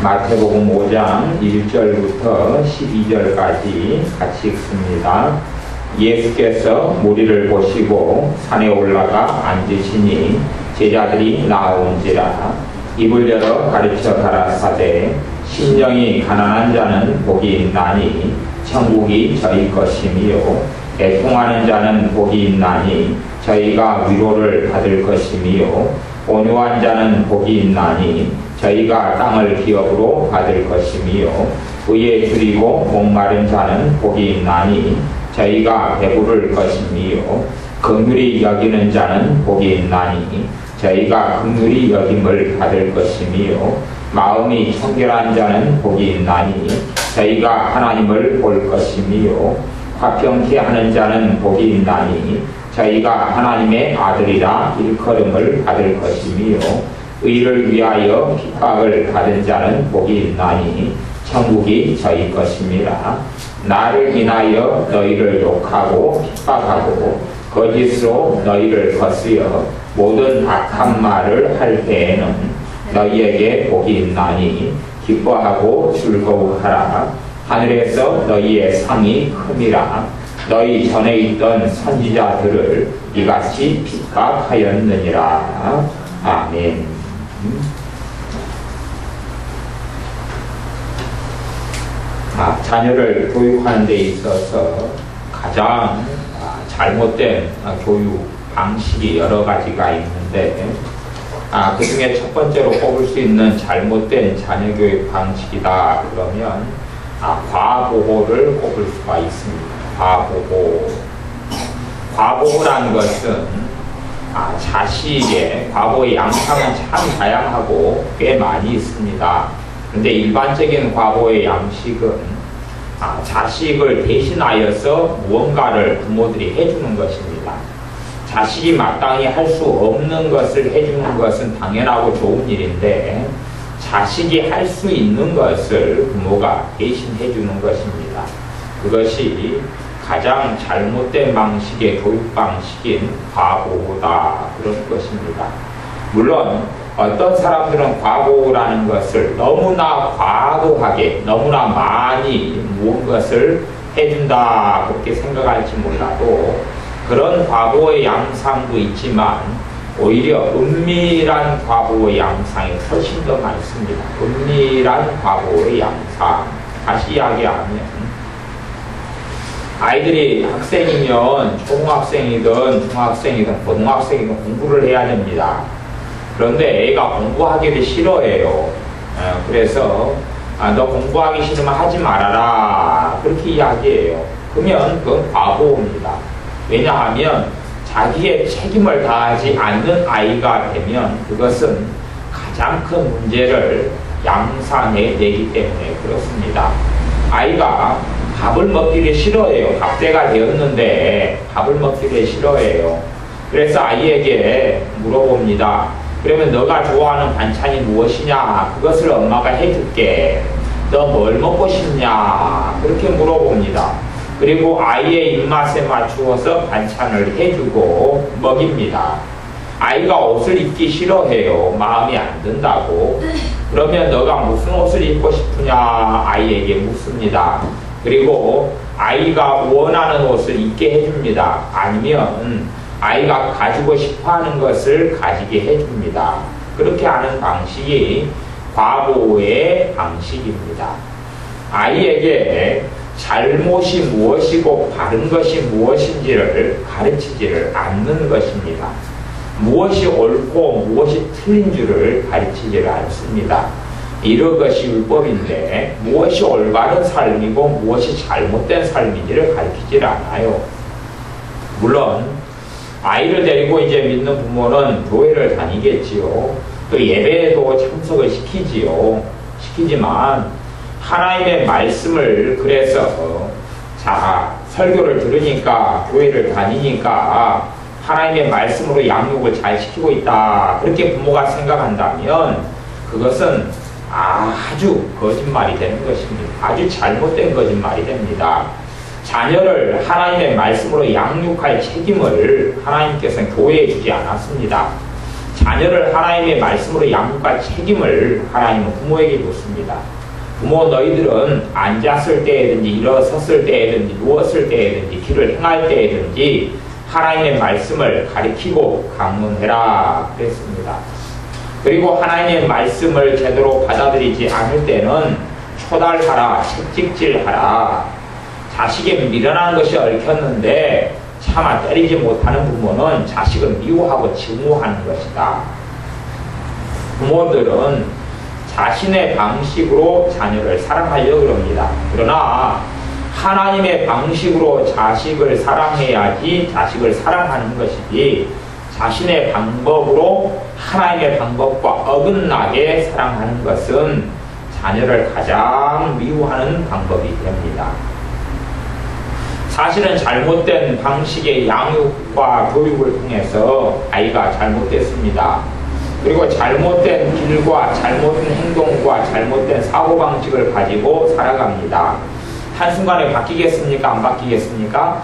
마태복음 5장 1절부터 12절까지 같이 읽습니다. 예수께서 무리를 보시고 산에 올라가 앉으시니 제자들이 나아온지라. 입을 열어 가르쳐 가라사대 심령이 가난한 자는 복이 있나니 천국이 저희 것이미요. 애통하는 자는 복이 있나니 저희가 위로를 받을 것이미요. 온유한 자는 복이 있나니 저희가 땅을 기업으로 받을 것이미요. 의에 줄이고 목마른 자는 복이 있나니 저희가 배부를 것이미요. 긍휼히 여기는 자는 복이 있나니 저희가 긍휼히 여김을 받을 것이미요. 마음이 청결한 자는 복이 있나니 저희가 하나님을 볼 것이미요. 화평케 하는 자는 복이 있나니 저희가 하나님의 아들이라 일컬음을 받을 것이미요. 의를 위하여 핍박을 받은 자는 복이 있나니 천국이 저희 것입니다. 나를 인하여 너희를 욕하고 핍박하고 거짓으로 너희를 거스려 모든 악한 말을 할 때에는 너희에게 복이 있나니 기뻐하고 즐거워하라. 하늘에서 너희의 상이 큼이라. 너희 전에 있던 선지자들을 이같이 핍박하였느니라. 아멘. 자녀를 교육하는 데 있어서 가장 잘못된 교육 방식이 여러 가지가 있는데 그 중에 첫 번째로 꼽을 수 있는 잘못된 자녀 교육 방식이다 그러면 과보호를 꼽을 수가 있습니다. 과보호라는 것은 자식의 과보의 양상은 참 다양하고 꽤 많이 있습니다. 그런데 일반적인 과보의 양식은 자식을 대신하여서 무언가를 부모들이 해주는 것입니다. 자식이 마땅히 할 수 없는 것을 해주는 것은 당연하고 좋은 일인데 자식이 할 수 있는 것을 부모가 대신 해주는 것입니다. 그것이 가장 잘못된 방식의 교육 방식인 과보호다 그런 것입니다. 물론 어떤 사람들은 과보호라는 것을 너무나 과도하게 너무나 많이 무엇을 해준다 그렇게 생각할지 몰라도 그런 과보의 양상도 있지만 오히려 은밀한 과보의 양상이 훨씬 더 많습니다. 은밀한 과보의 양상. 다시 이야기하면 아이들이 학생이면 초등학생이든 중학생이든 고등학생이든 공부를 해야 됩니다. 그런데 애가 공부하기를 싫어해요. 그래서 너 공부하기 싫으면 하지 말아라 그렇게 이야기해요. 그러면 그건 과보호입니다. 왜냐하면 자기의 책임을 다하지 않는 아이가 되면 그것은 가장 큰 문제를 양산해내기 때문에 그렇습니다. 아이가 밥을 먹기를 싫어해요. 밥때가 되었는데 밥을 먹기를 싫어해요. 그래서 아이에게 물어봅니다. 그러면 너가 좋아하는 반찬이 무엇이냐? 그것을 엄마가 해줄게. 너 뭘 먹고 싶냐? 그렇게 물어봅니다. 그리고 아이의 입맛에 맞추어서 반찬을 해주고 먹입니다. 아이가 옷을 입기 싫어해요. 마음에 안 든다고. 그러면 너가 무슨 옷을 입고 싶으냐? 아이에게 묻습니다. 그리고 아이가 원하는 옷을 입게 해줍니다. 아니면 아이가 가지고 싶어하는 것을 가지게 해줍니다. 그렇게 하는 방식이 과보호의 방식입니다. 아이에게 잘못이 무엇이고 바른 것이 무엇인지를 가르치지를 않는 것입니다. 무엇이 옳고 무엇이 틀린 줄을 가르치지를 않습니다. 이런 것이 율법인데 무엇이 올바른 삶이고 무엇이 잘못된 삶인지를 가르치질 않아요. 물론 아이를 데리고 이제 믿는 부모는 교회를 다니겠지요. 또 예배에도 참석을 시키지만 하나님의 말씀을 그래서 설교를 들으니까 교회를 다니니까 하나님의 말씀으로 양육을 잘 시키고 있다 그렇게 부모가 생각한다면 그것은 아주 거짓말이 되는 것입니다. 아주 잘못된 거짓말이 됩니다. 자녀를 하나님의 말씀으로 양육할 책임을 하나님께서는 교회에 주지 않았습니다. 자녀를 하나님의 말씀으로 양육할 책임을 하나님은 부모에게 줬습니다. 부모 너희들은 앉았을 때에든지 일어섰을 때에든지 누웠을 때에든지 길을 행할 때에든지 하나님의 말씀을 가리키고 강론해라 그랬습니다. 그리고 하나님의 말씀을 제대로 받아들이지 않을 때는 초달하라, 책찍질하라. 자식에 미련한 것이 얽혔는데 차마 때리지 못하는 부모는 자식을 미워하고 증오하는 것이다. 부모들은 자신의 방식으로 자녀를 사랑하려고 합니다. 그러나 하나님의 방식으로 자식을 사랑해야지 자식을 사랑하는 것이지 자신의 방법으로 하나님의 방법과 어긋나게 사랑하는 것은 자녀를 가장 미워하는 방법이 됩니다. 사실은 잘못된 방식의 양육과 교육을 통해서 아이가 잘못됐습니다. 그리고 잘못된 길과 잘못된 행동과 잘못된 사고방식을 가지고 살아갑니다. 한순간에 바뀌겠습니까? 안 바뀌겠습니까?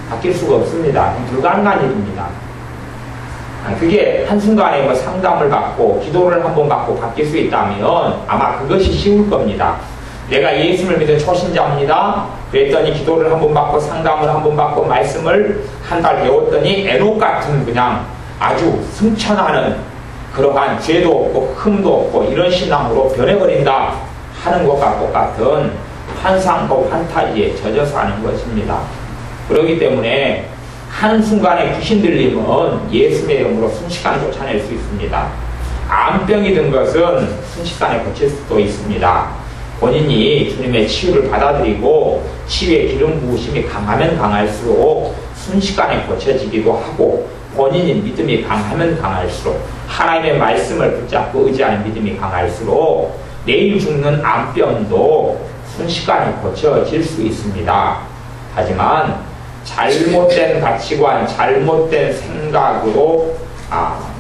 바뀔 수가 없습니다. 불가능한 일입니다. 그게 한순간에 뭐 상담을 받고 기도를 한번 받고 바뀔 수 있다면 아마 그것이 쉬울 겁니다. 내가 예수를 믿은 초신자입니다. 그랬더니 기도를 한번 받고 상담을 한번 받고 말씀을 한 달 배웠더니 에녹 같은 그냥 아주 승천하는 그러한 죄도 없고 흠도 없고 이런 신앙으로 변해버린다 하는 것과 똑같은 환상과 판타지에 젖어서 하는 것입니다. 그렇기 때문에 한순간의 귀신 들림은 예수의 이름으로 순식간에 쫓아낼 수 있습니다. 암병이 든 것은 순식간에 고칠 수도 있습니다. 본인이 주님의 치유를 받아들이고 치유의 기름 부으심이 강하면 강할수록 순식간에 고쳐지기도 하고 본인이 믿음이 강하면 강할수록 하나님의 말씀을 붙잡고 의지하는 믿음이 강할수록 내일 죽는 암병도 순식간에 고쳐질 수 있습니다. 하지만 잘못된 가치관, 잘못된 생각으로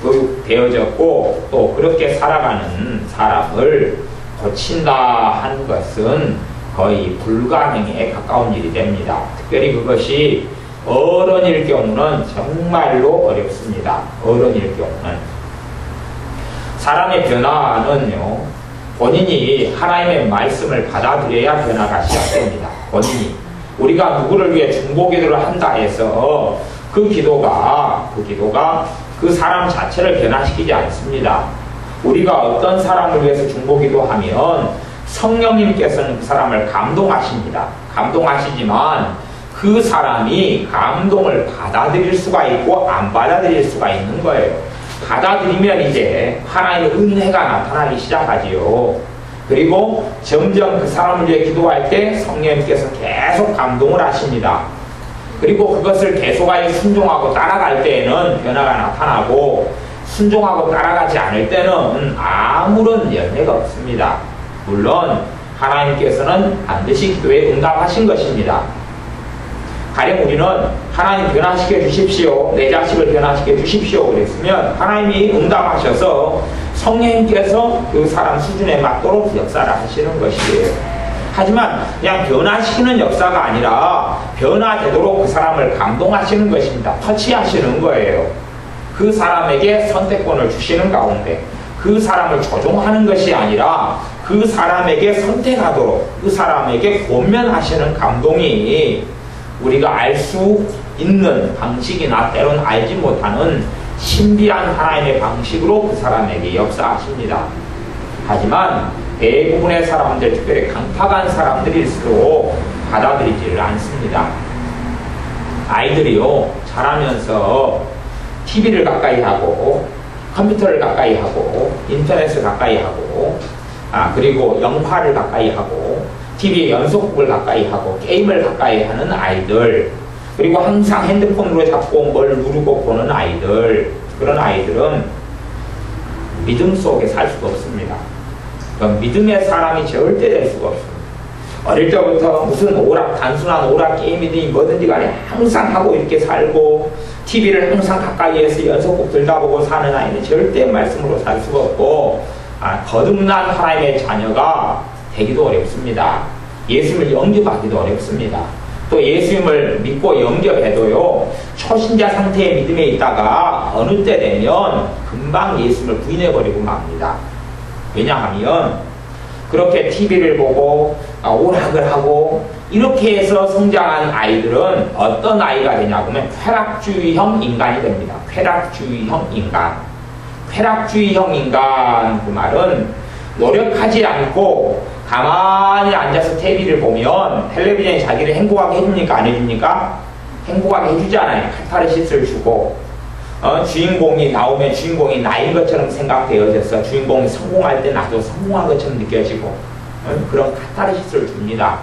교육되어졌고 또 그렇게 살아가는 사람을 고친다 하는 것은 거의 불가능에 가까운 일이 됩니다. 특별히 그것이 어른일 경우는 정말로 어렵습니다. 어른일 경우는. 사람의 변화는요, 본인이 하나님의 말씀을 받아들여야 변화가 시작됩니다. 본인이. 우리가 누구를 위해 중보기도를 한다 해서 그 기도가 그 사람 자체를 변화시키지 않습니다. 우리가 어떤 사람을 위해서 중보기도하면 성령님께서는 그 사람을 감동하십니다. 감동하시지만 그 사람이 감동을 받아들일 수가 있고 안 받아들일 수가 있는 거예요. 받아들이면 이제 하나님의 은혜가 나타나기 시작하지요. 그리고 점점 그 사람을 위해 기도할 때 성령님께서 계속 감동을 하십니다. 그리고 그것을 계속하여 순종하고 따라갈 때에는 변화가 나타나고 순종하고 따라가지 않을 때는 아무런 열매가 없습니다. 물론 하나님께서는 반드시 기도에 응답하신 것입니다. 가령 우리는 하나님 변화시켜 주십시오, 내 자식을 변화시켜 주십시오 그랬으면 하나님이 응답하셔서 성령님께서 그 사람 수준에 맞도록 역사를 하시는 것이에요. 하지만 그냥 변화시키는 역사가 아니라 변화되도록 그 사람을 감동하시는 것입니다. 터치하시는 거예요. 그 사람에게 선택권을 주시는 가운데 그 사람을 조종하는 것이 아니라 그 사람에게 선택하도록 그 사람에게 권면하시는 감동이 우리가 알 수 있는 방식이나 때로는 알지 못하는 신비한 하나님의 방식으로 그 사람에게 역사하십니다. 하지만 대부분의 사람들, 특별히 강팍한 사람들일수록 받아들이지를 않습니다. 아이들이요, 자라면서 TV를 가까이 하고 컴퓨터를 가까이 하고 인터넷을 가까이 하고 그리고 영화를 가까이 하고 TV의 연속극을 가까이 하고 게임을 가까이 하는 아이들, 그리고 항상 핸드폰으로 잡고 뭘 누르고 보는 아이들, 그런 아이들은 믿음 속에 살 수가 없습니다. 믿음의 사람이 절대 될 수가 없습니다. 어릴 때부터 무슨 단순한 오락 게임이든지 뭐든지 간에 항상 하고 이렇게 살고 TV를 항상 가까이에서 연속극 들다보고 사는 아이는 절대 말씀으로 살 수가 없고 거듭난 하나님의 자녀가 되기도 어렵습니다. 예수를 영접하기도 어렵습니다. 또 예수님을 믿고 영접해도요, 초신자 상태의 믿음에 있다가 어느 때 되면 금방 예수님을 부인해버리고 맙니다. 왜냐하면 그렇게 TV를 보고 오락을 하고 이렇게 해서 성장한 아이들은 어떤 아이가 되냐고 하면 쾌락주의형 인간이 됩니다. 쾌락주의형 인간. 쾌락주의형 인간 그 말은 노력하지 않고 가만히 앉아서 TV를 보면 텔레비전이 자기를 행복하게 해줍니까? 안 해줍니까? 행복하게 해주잖아요. 카타르시스를 주고 주인공이 나오면 주인공이 나인 것처럼 생각되어져서 주인공이 성공할 때 나도 성공한 것처럼 느껴지고 그런 카타르시스를 줍니다.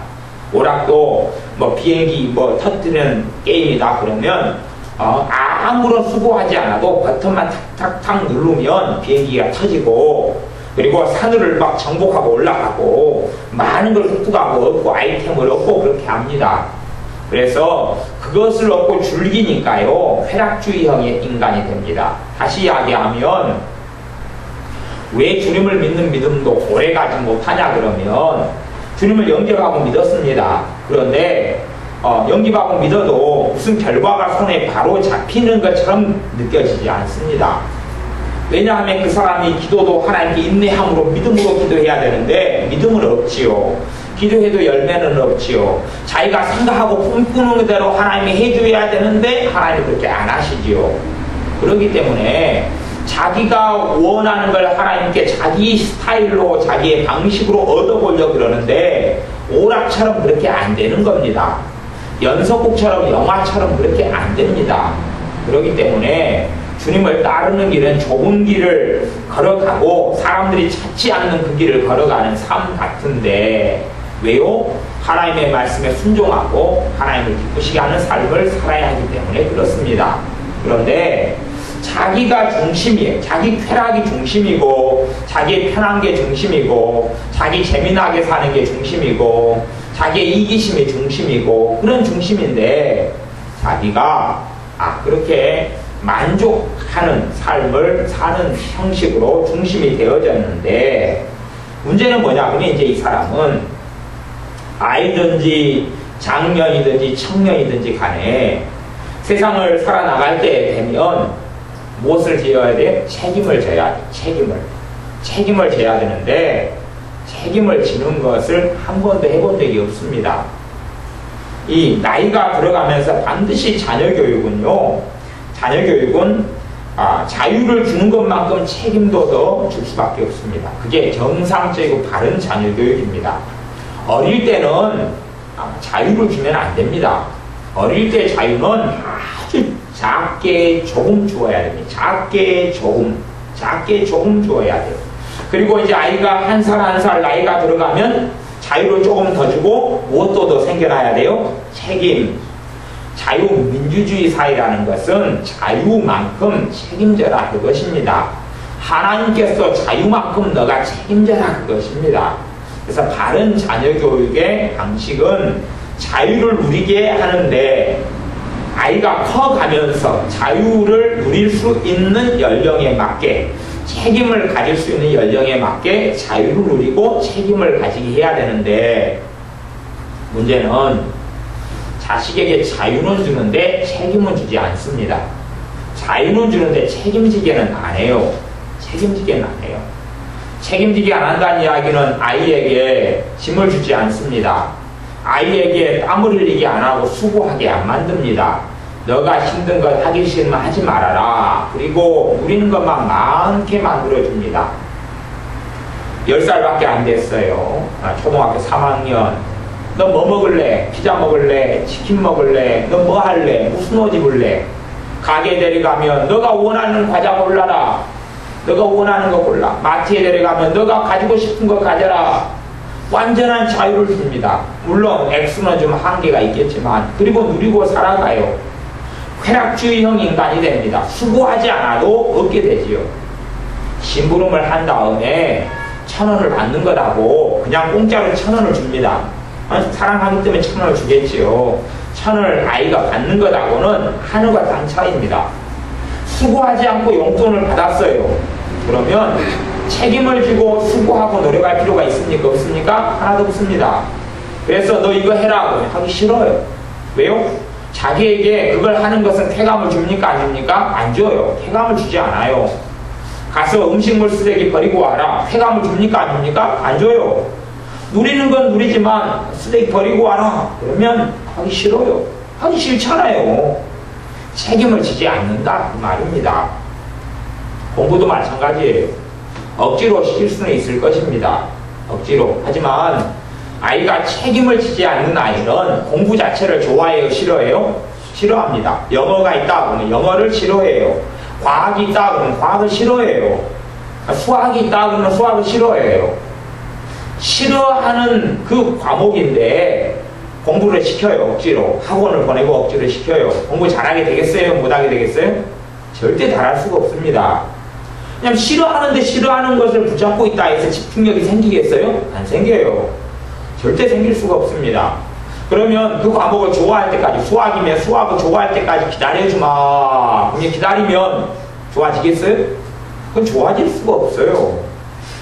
오락도 뭐 비행기 뭐 터뜨리는 게임이다 그러면 아무런 수고하지 않아도 버튼만 탁탁탁 누르면 비행기가 터지고 그리고 산을 막 정복하고 올라가고 많은 걸 획득하고 얻고 아이템을 얻고 그렇게 합니다. 그래서 그것을 얻고 즐기니까요 쾌락주의형의 인간이 됩니다. 다시 이야기하면 왜 주님을 믿는 믿음도 오래가지 못하냐 그러면 주님을 영접하고 믿었습니다. 그런데 영접하고 믿어도 무슨 결과가 손에 바로 잡히는 것처럼 느껴지지 않습니다. 왜냐하면 그 사람이 기도도 하나님께 인내함으로 믿음으로 기도해야 되는데 믿음은 없지요. 기도해도 열매는 없지요. 자기가 생각하고 꿈꾸는 대로 하나님이 해줘야 되는데 하나님이 그렇게 안 하시지요. 그렇기 때문에 자기가 원하는 걸 하나님께 자기 스타일로 자기의 방식으로 얻어보려고 그러는데 오락처럼 그렇게 안 되는 겁니다. 연속곡처럼 영화처럼 그렇게 안 됩니다. 그렇기 때문에 주님을 따르는 길은 좁은 길을 걸어가고 사람들이 찾지 않는 그 길을 걸어가는 삶 같은데 왜요? 하나님의 말씀에 순종하고 하나님을 기쁘시게 하는 삶을 살아야 하기 때문에 그렇습니다. 그런데 자기가 중심이에요. 자기 쾌락이 중심이고 자기의 편한 게 중심이고 자기 재미나게 사는 게 중심이고 자기의 이기심이 중심이고 그런 중심인데 자기가 그렇게 만족하는 삶을 사는 형식으로 중심이 되어졌는데 문제는 뭐냐 그러면 이제 이 사람은 아이든지 장년이든지 청년이든지 간에 세상을 살아나갈 때 되면 무엇을 지어야 돼? 책임을 져야 돼. 책임을 져야 되는데 책임을 지는 것을 한 번도 해본 적이 없습니다. 이 나이가 들어가면서 반드시 자녀교육은 자유를 주는 것만큼 책임도 더 줄 수밖에 없습니다. 그게 정상적이고 바른 자녀교육입니다. 어릴 때는 자유를 주면 안 됩니다. 어릴 때 자유는 아주 작게 조금 주어야 됩니다. 작게 조금 주어야 돼요. 그리고 이제 아이가 한 살 나이가 들어가면 자유를 조금 더 주고 무엇도 더 생겨나야 돼요? 책임. 자유민주주의 사회라는 것은 자유만큼 책임져라 그것입니다. 하나님께서 자유만큼 너가 책임져라 그것입니다. 그래서 바른 자녀교육의 방식은 자유를 누리게 하는데 아이가 커가면서 자유를 누릴 수 있는 연령에 맞게 책임을 가질 수 있는 연령에 맞게 자유를 누리고 책임을 가지게 해야 되는데 문제는 자식에게 자유는 주는데 책임은 주지 않습니다. 자유는 주는데 책임지게는 안 해요. 책임지게 안 한다는 이야기는 아이에게 짐을 주지 않습니다. 아이에게 땀을 흘리게 안 하고 수고하게 안 만듭니다. 너가 힘든 것 하기 싫으면 하지 말아라. 그리고 누리는 것만 많게 만들어줍니다. 10살밖에 안 됐어요. 초등학교 3학년. 너 뭐 먹을래? 피자 먹을래? 치킨 먹을래? 너 뭐 할래? 무슨 옷 입을래? 가게 데려가면 너가 원하는 과자 골라라. 너가 원하는 거 골라. 마트에 데려가면 너가 가지고 싶은 거 가져라. 완전한 자유를 줍니다. 물론 액수는 좀 한계가 있겠지만 그리고 누리고 살아가요. 쾌락주의형 인간이 됩니다. 수고하지 않아도 얻게 되지요. 심부름을 한 다음에 1,000원을 받는 거라고 그냥 공짜로 1,000원을 줍니다. 사랑하기 때문에 1,000원을 주겠지요. 1,000원을 아이가 받는 것하고는 하늘과 땅 차이입니다. 수고하지 않고 용돈을 받았어요. 그러면 책임을 지고 수고하고 노력할 필요가 있습니까? 없습니까? 하나도 없습니다. 그래서 너 이거 해라. 하기 싫어요. 왜요? 자기에게 그걸 하는 것은 쾌감을 줍니까? 안 줍니까? 안 줘요. 쾌감을 주지 않아요. 가서 음식물 쓰레기 버리고 와라. 쾌감을 줍니까? 안 줍니까? 안 줘요. 누리는 건 누리지만 쓰레기 버리고 와라. 그러면 하기 싫어요. 하기 싫잖아요. 책임을 지지 않는다. 그 말입니다. 공부도 마찬가지예요. 억지로 시킬 수는 있을 것입니다. 억지로. 하지만 아이가 책임을 지지 않는 아이는 공부 자체를 좋아해요? 싫어해요? 싫어합니다. 영어가 있다 그러면 영어를 싫어해요. 과학이 있다 그러면 과학을 싫어해요. 수학이 있다 그러면 수학을 싫어해요. 싫어하는 그 과목인데 공부를 시켜요. 억지로. 학원을 보내고 억지로 시켜요. 공부 잘하게 되겠어요? 못하게 되겠어요? 절대 잘할 수가 없습니다. 그냥 싫어하는데 싫어하는 것을 붙잡고 있다 해서 집중력이 생기겠어요? 안 생겨요. 절대 생길 수가 없습니다. 그러면 그 과목을 좋아할 때까지, 수학이면 수학을 좋아할 때까지 기다려주마. 그냥 기다리면 좋아지겠어요? 그건 좋아질 수가 없어요.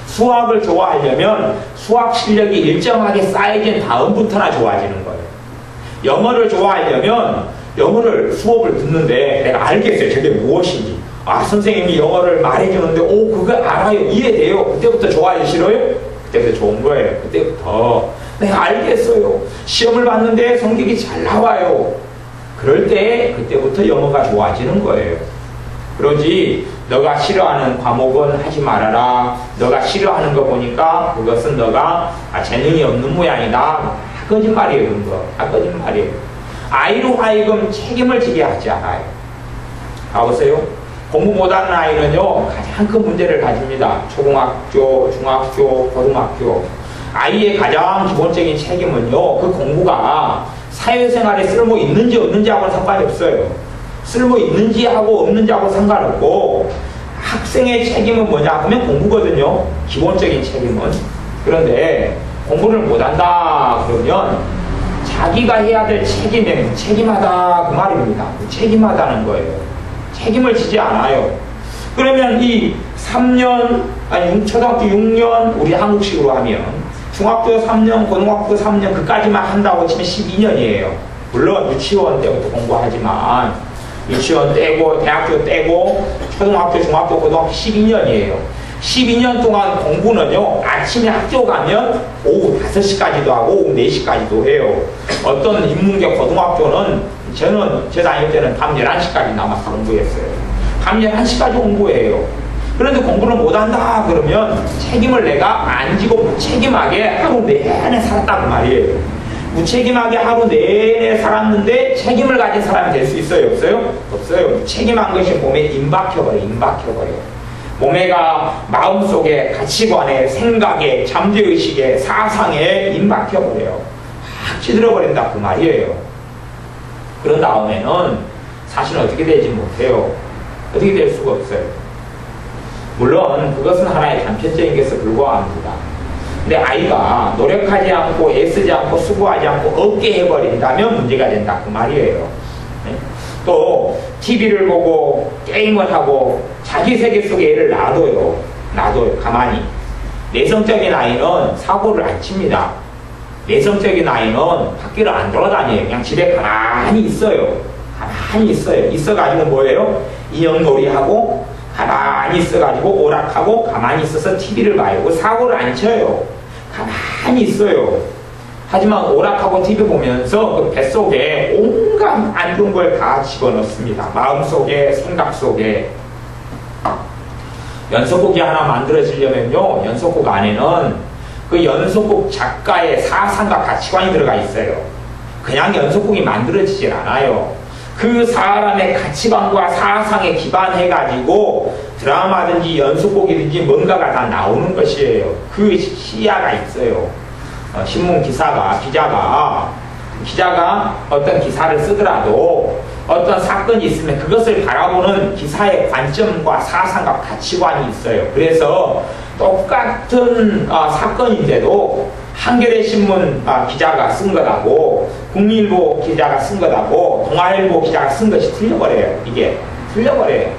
수학을 좋아하려면 수학 실력이 일정하게 쌓여진 다음부터나 좋아지는 거예요. 영어를 좋아하려면 영어를 수업을 듣는데 내가 알겠어요. 저게 무엇인지. 아, 선생님이 영어를 말해주는데 오, 그거 알아요. 이해돼요. 그때부터 좋아요? 싫어요? 그때부터 좋은 거예요. 그때부터 내가 알겠어요. 시험을 봤는데 성적이 잘 나와요. 그럴 때 그때부터 영어가 좋아지는 거예요. 그러지 너가 싫어하는 과목은 하지 말아라. 너가 싫어하는 거 보니까 그것은 너가 재능이 없는 모양이다. 거짓말이에요. 그런 거. 거짓말이에요. 아이로 하여금 책임을 지게 하지 않아요. 가보세요. 공부 못하는 아이는요 가장 큰 문제를 가집니다. 초등학교, 중학교, 고등학교. 아이의 가장 기본적인 책임은요 그 공부가 사회생활에 쓸모 있는지 없는지 하고는 상관이 없어요. 쓸모 있는지 하고 없는지 하고 상관없고 학생의 책임은 뭐냐 하면 공부거든요. 기본적인 책임은. 그런데 공부를 못한다 그러면 자기가 해야 될 책임에 무책임하다 그 말입니다. 무책임하다는 거예요. 책임을 지지 않아요. 그러면 이 3년 아니 초등학교 6년 우리 한국식으로 하면 중학교 3년 고등학교 3년 그까지만 한다고 치면 12년이에요. 물론 유치원 때부터 공부하지만 유치원 떼고 대학교 떼고 초등학교 중학교 고등학교 12년이에요. 12년 동안 공부는요 아침에 학교 가면 오후 5시까지도 하고 오후 4시까지도 해요. 어떤 인문계 고등학교는 저는 제 다닐 때는 밤 11시까지 남아서 공부했어요. 밤 11시까지 공부해요. 그런데 공부를 못한다 그러면 책임을 내가 안 지고 무책임하게 하루 내내 살았단 말이에요. 무책임하게 하루 내내 살았는데 책임을 가진 사람이 될 수 있어요? 없어요? 없어요. 무책임한 것이 몸에 임박혀버려요. 임박혀버려요. 몸에가 마음속에 가치관에 생각에 잠재의식에 사상에 임박혀버려요. 확 찌들어버린다 그 말이에요. 그런 다음에는 사실 어떻게 되지 못해요. 어떻게 될 수가 없어요. 물론 그것은 하나의 단편적인 것에 불과합니다. 근데 아이가 노력하지 않고 애쓰지 않고 수고하지 않고 없게 해버린다면 문제가 된다 그 말이에요. 네? 또 TV를 보고 게임을 하고 자기 세계 속에 애를 놔둬요. 가만히. 내성적인 아이는 사고를 안 칩니다. 내성적인 아이는 밖으로 안 돌아다녀요. 그냥 집에 가만히 있어요. 가만히 있어요. 있어가지고 뭐예요? 인형놀이하고 가만히 있어가지고 오락하고 가만히 있어서 TV를 봐요. 그 사고를 안 쳐요. 가만히 있어요. 하지만 오락하고 TV 보면서 그 뱃속에 온갖 안 좋은 걸 다 집어넣습니다. 마음속에 생각 속에. 연속곡이 하나 만들어지려면요 연속곡 안에는 그 연속곡 작가의 사상과 가치관이 들어가 있어요. 그냥 연속곡이 만들어지질 않아요. 그 사람의 가치관과 사상에 기반해가지고 드라마든지 연속곡이든지 뭔가가 다 나오는 것이에요. 그 시야가 있어요. 신문 기자가 어떤 기사를 쓰더라도 어떤 사건이 있으면 그것을 바라보는 기사의 관점과 사상과 가치관이 있어요. 그래서 똑같은 사건인데도 한겨레 신문 기자가 쓴 것하고 국민일보 기자가 쓴 것하고 동아일보 기자가 쓴 것이 틀려버려요. 이게 틀려버려요.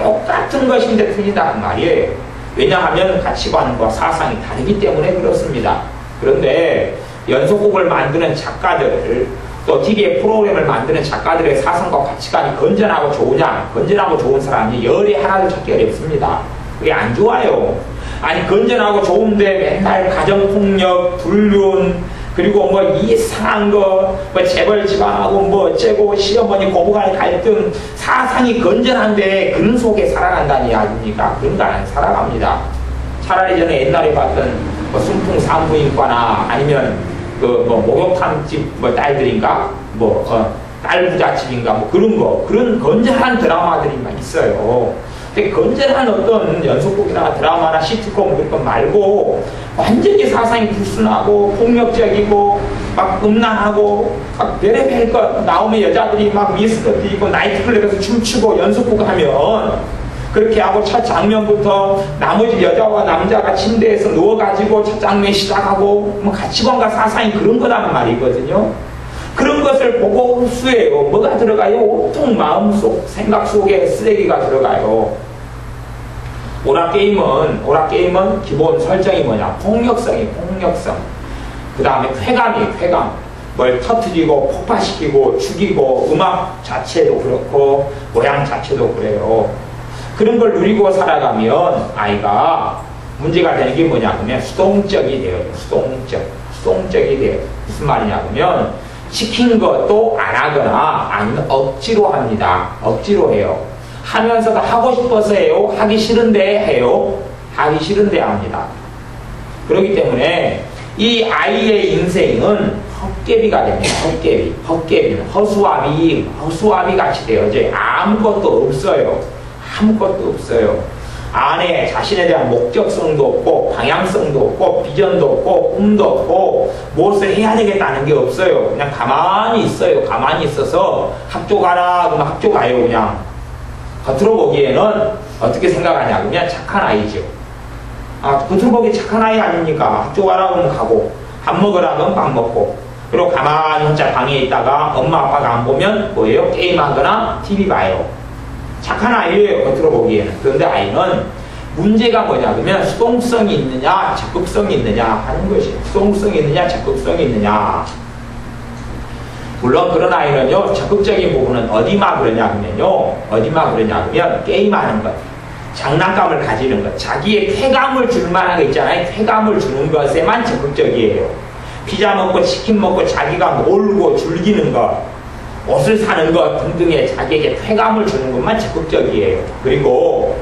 똑같은 것인데 틀리다 그 말이에요. 왜냐하면 가치관과 사상이 다르기 때문에 그렇습니다. 그런데 연속곡을 만드는 작가들 또 TV에 프로그램을 만드는 작가들의 사상과 가치관이 건전하고 좋으냐? 건전하고 좋은 사람이 열에 하나도 찾기 어렵습니다. 그게 안 좋아요. 아니 건전하고 좋은데 맨날 가정폭력, 불륜, 그리고 뭐 이상한 거, 뭐 재벌 집안하고 뭐 어째고 시어머니 고부간의 갈등, 사상이 건전한데 그런 속에 살아간다는 이야기입니까? 그런 거 안 살아갑니다. 차라리 저는 옛날에 봤던 뭐 순풍 산부인과나 아니면 그 뭐 목욕탕집 뭐 딸들인가 딸 부잣집인가 뭐 그런 거, 그런 건전한 드라마들이 막 있어요. 근데 건전한 어떤 연속극이나 드라마나 시트콤 그런 거 말고 완전히 사상이 불순하고 폭력적이고 막 음란하고 막 별의별 거 나오면 여자들이 막 미스커트 입고 나이트클럽에서 춤추고 연속극 하면 그렇게 하고 첫 장면부터 나머지 여자와 남자가 침대에서 누워가지고 첫 장면 시작하고 뭐 가치관과 사상이 그런 거란 말이거든요. 그런 것을 보고 흡수해요. 뭐가 들어가요? 온통 마음속, 생각 속에 쓰레기가 들어가요. 오락게임은 기본 설정이 뭐냐? 폭력성. 그 다음에 쾌감. 뭘 터뜨리고 폭파시키고 죽이고 음악 자체도 그렇고 모양 자체도 그래요. 그런 걸 누리고 살아가면 아이가 문제가 되는 게 뭐냐면 수동적이 돼요. 수동적이 돼요. 무슨 말이냐면 시킨 것도 안 하거나 아니면 억지로 합니다. 억지로 해요. 하면서도 하고 싶어서 해요. 하기 싫은데 해요. 하기 싫은데 합니다. 그렇기 때문에 이 아이의 인생은 헛개비가 됩니다. 헛개비는 허수아비 같이 돼요. 이제 아무것도 없어요. 안에 자신에 대한 목적성도 없고 방향성도 없고 비전도 없고 꿈도 없고 무엇을 해야 되겠다는 게 없어요. 그냥 가만히 있어요. 가만히 있어서 학교 가라 그러면 학교 가요. 그냥 겉으로 보기에는 어떻게 생각하냐 그러면 착한 아이죠. 겉으로 보기에 착한 아이 아닙니까? 학교 가라 그러면 가고 밥 먹으라 그러면 밥 먹고 그리고 가만히 혼자 방에 있다가 엄마 아빠가 안 보면 뭐예요? 게임하거나 TV 봐요. 착한 아이예요. 겉으로 보기에는. 그런데 아이는 문제가 뭐냐 그러면 수동성이 있느냐 적극성이 있느냐 하는 것이 수동성이 있느냐 적극성이 있느냐. 물론 그런 아이는요 적극적인 부분은 어디만 그러냐 그러면 게임하는 것, 장난감을 가지는 것, 자기의 쾌감을 줄 만한 거 있잖아요. 쾌감을 주는 것에만 적극적이에요. 피자 먹고 치킨 먹고 자기가 놀고 즐기는 것, 옷을 사는 것 등등의 자기에게 쾌감을 주는 것만 적극적이에요. 그리고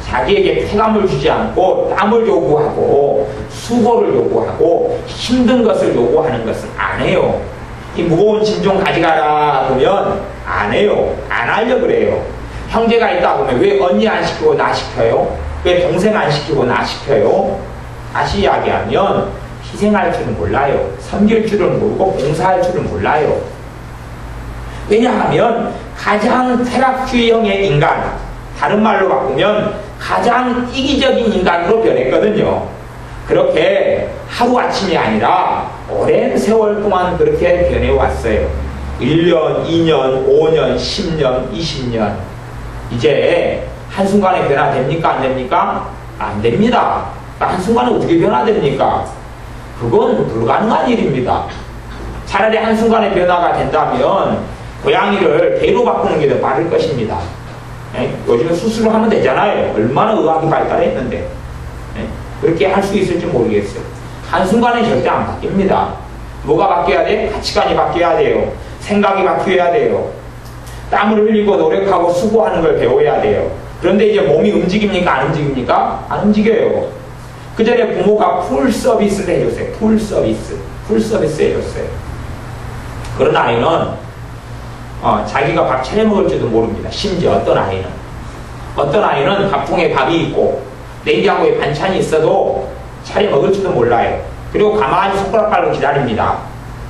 자기에게 쾌감을 주지 않고 땀을 요구하고 수고를 요구하고 힘든 것을 요구하는 것은 안 해요. 이 무거운 짐 좀 가져가라 그러면 안 해요. 안 하려고 그래요. 형제가 있다 보면 왜 언니 안 시키고 나 시켜요? 왜 동생 안 시키고 나 시켜요? 다시 이야기하면 희생할 줄은 몰라요. 섬길 줄은 모르고 봉사할 줄은 몰라요. 왜냐하면 가장 쾌락주의형의 인간, 다른 말로 바꾸면 가장 이기적인 인간으로 변했거든요. 그렇게 하루아침이 아니라 오랜 세월 동안 그렇게 변해왔어요. 1년, 2년, 5년, 10년, 20년. 이제 한순간에 변화됩니까? 안 됩니까? 안 됩니다. 한순간에 어떻게 변화됩니까? 그건 불가능한 일입니다. 차라리 한순간에 변화가 된다면 고양이를 개로 바꾸는 게 더 빠를 것입니다. 요즘에 수술을 하면 되잖아요. 얼마나 의학이 발달했는데. 그렇게 할 수 있을지 모르겠어요. 한순간에 절대 안 바뀝니다. 뭐가 바뀌어야 돼? 가치관이 바뀌어야 돼요. 생각이 바뀌어야 돼요. 땀을 흘리고 노력하고 수고하는 걸 배워야 돼요. 그런데 이제 몸이 움직입니까? 안 움직입니까? 안 움직여요. 그 전에 부모가 풀 서비스를 해줬어요. 풀 서비스 해줬어요. 그런 아이는 자기가 밥 차려 먹을지도 모릅니다. 심지어 어떤 아이는 밥통에 밥이 있고 냉장고에 반찬이 있어도 차려 먹을지도 몰라요. 그리고 가만히 손가락 빨고 기다립니다.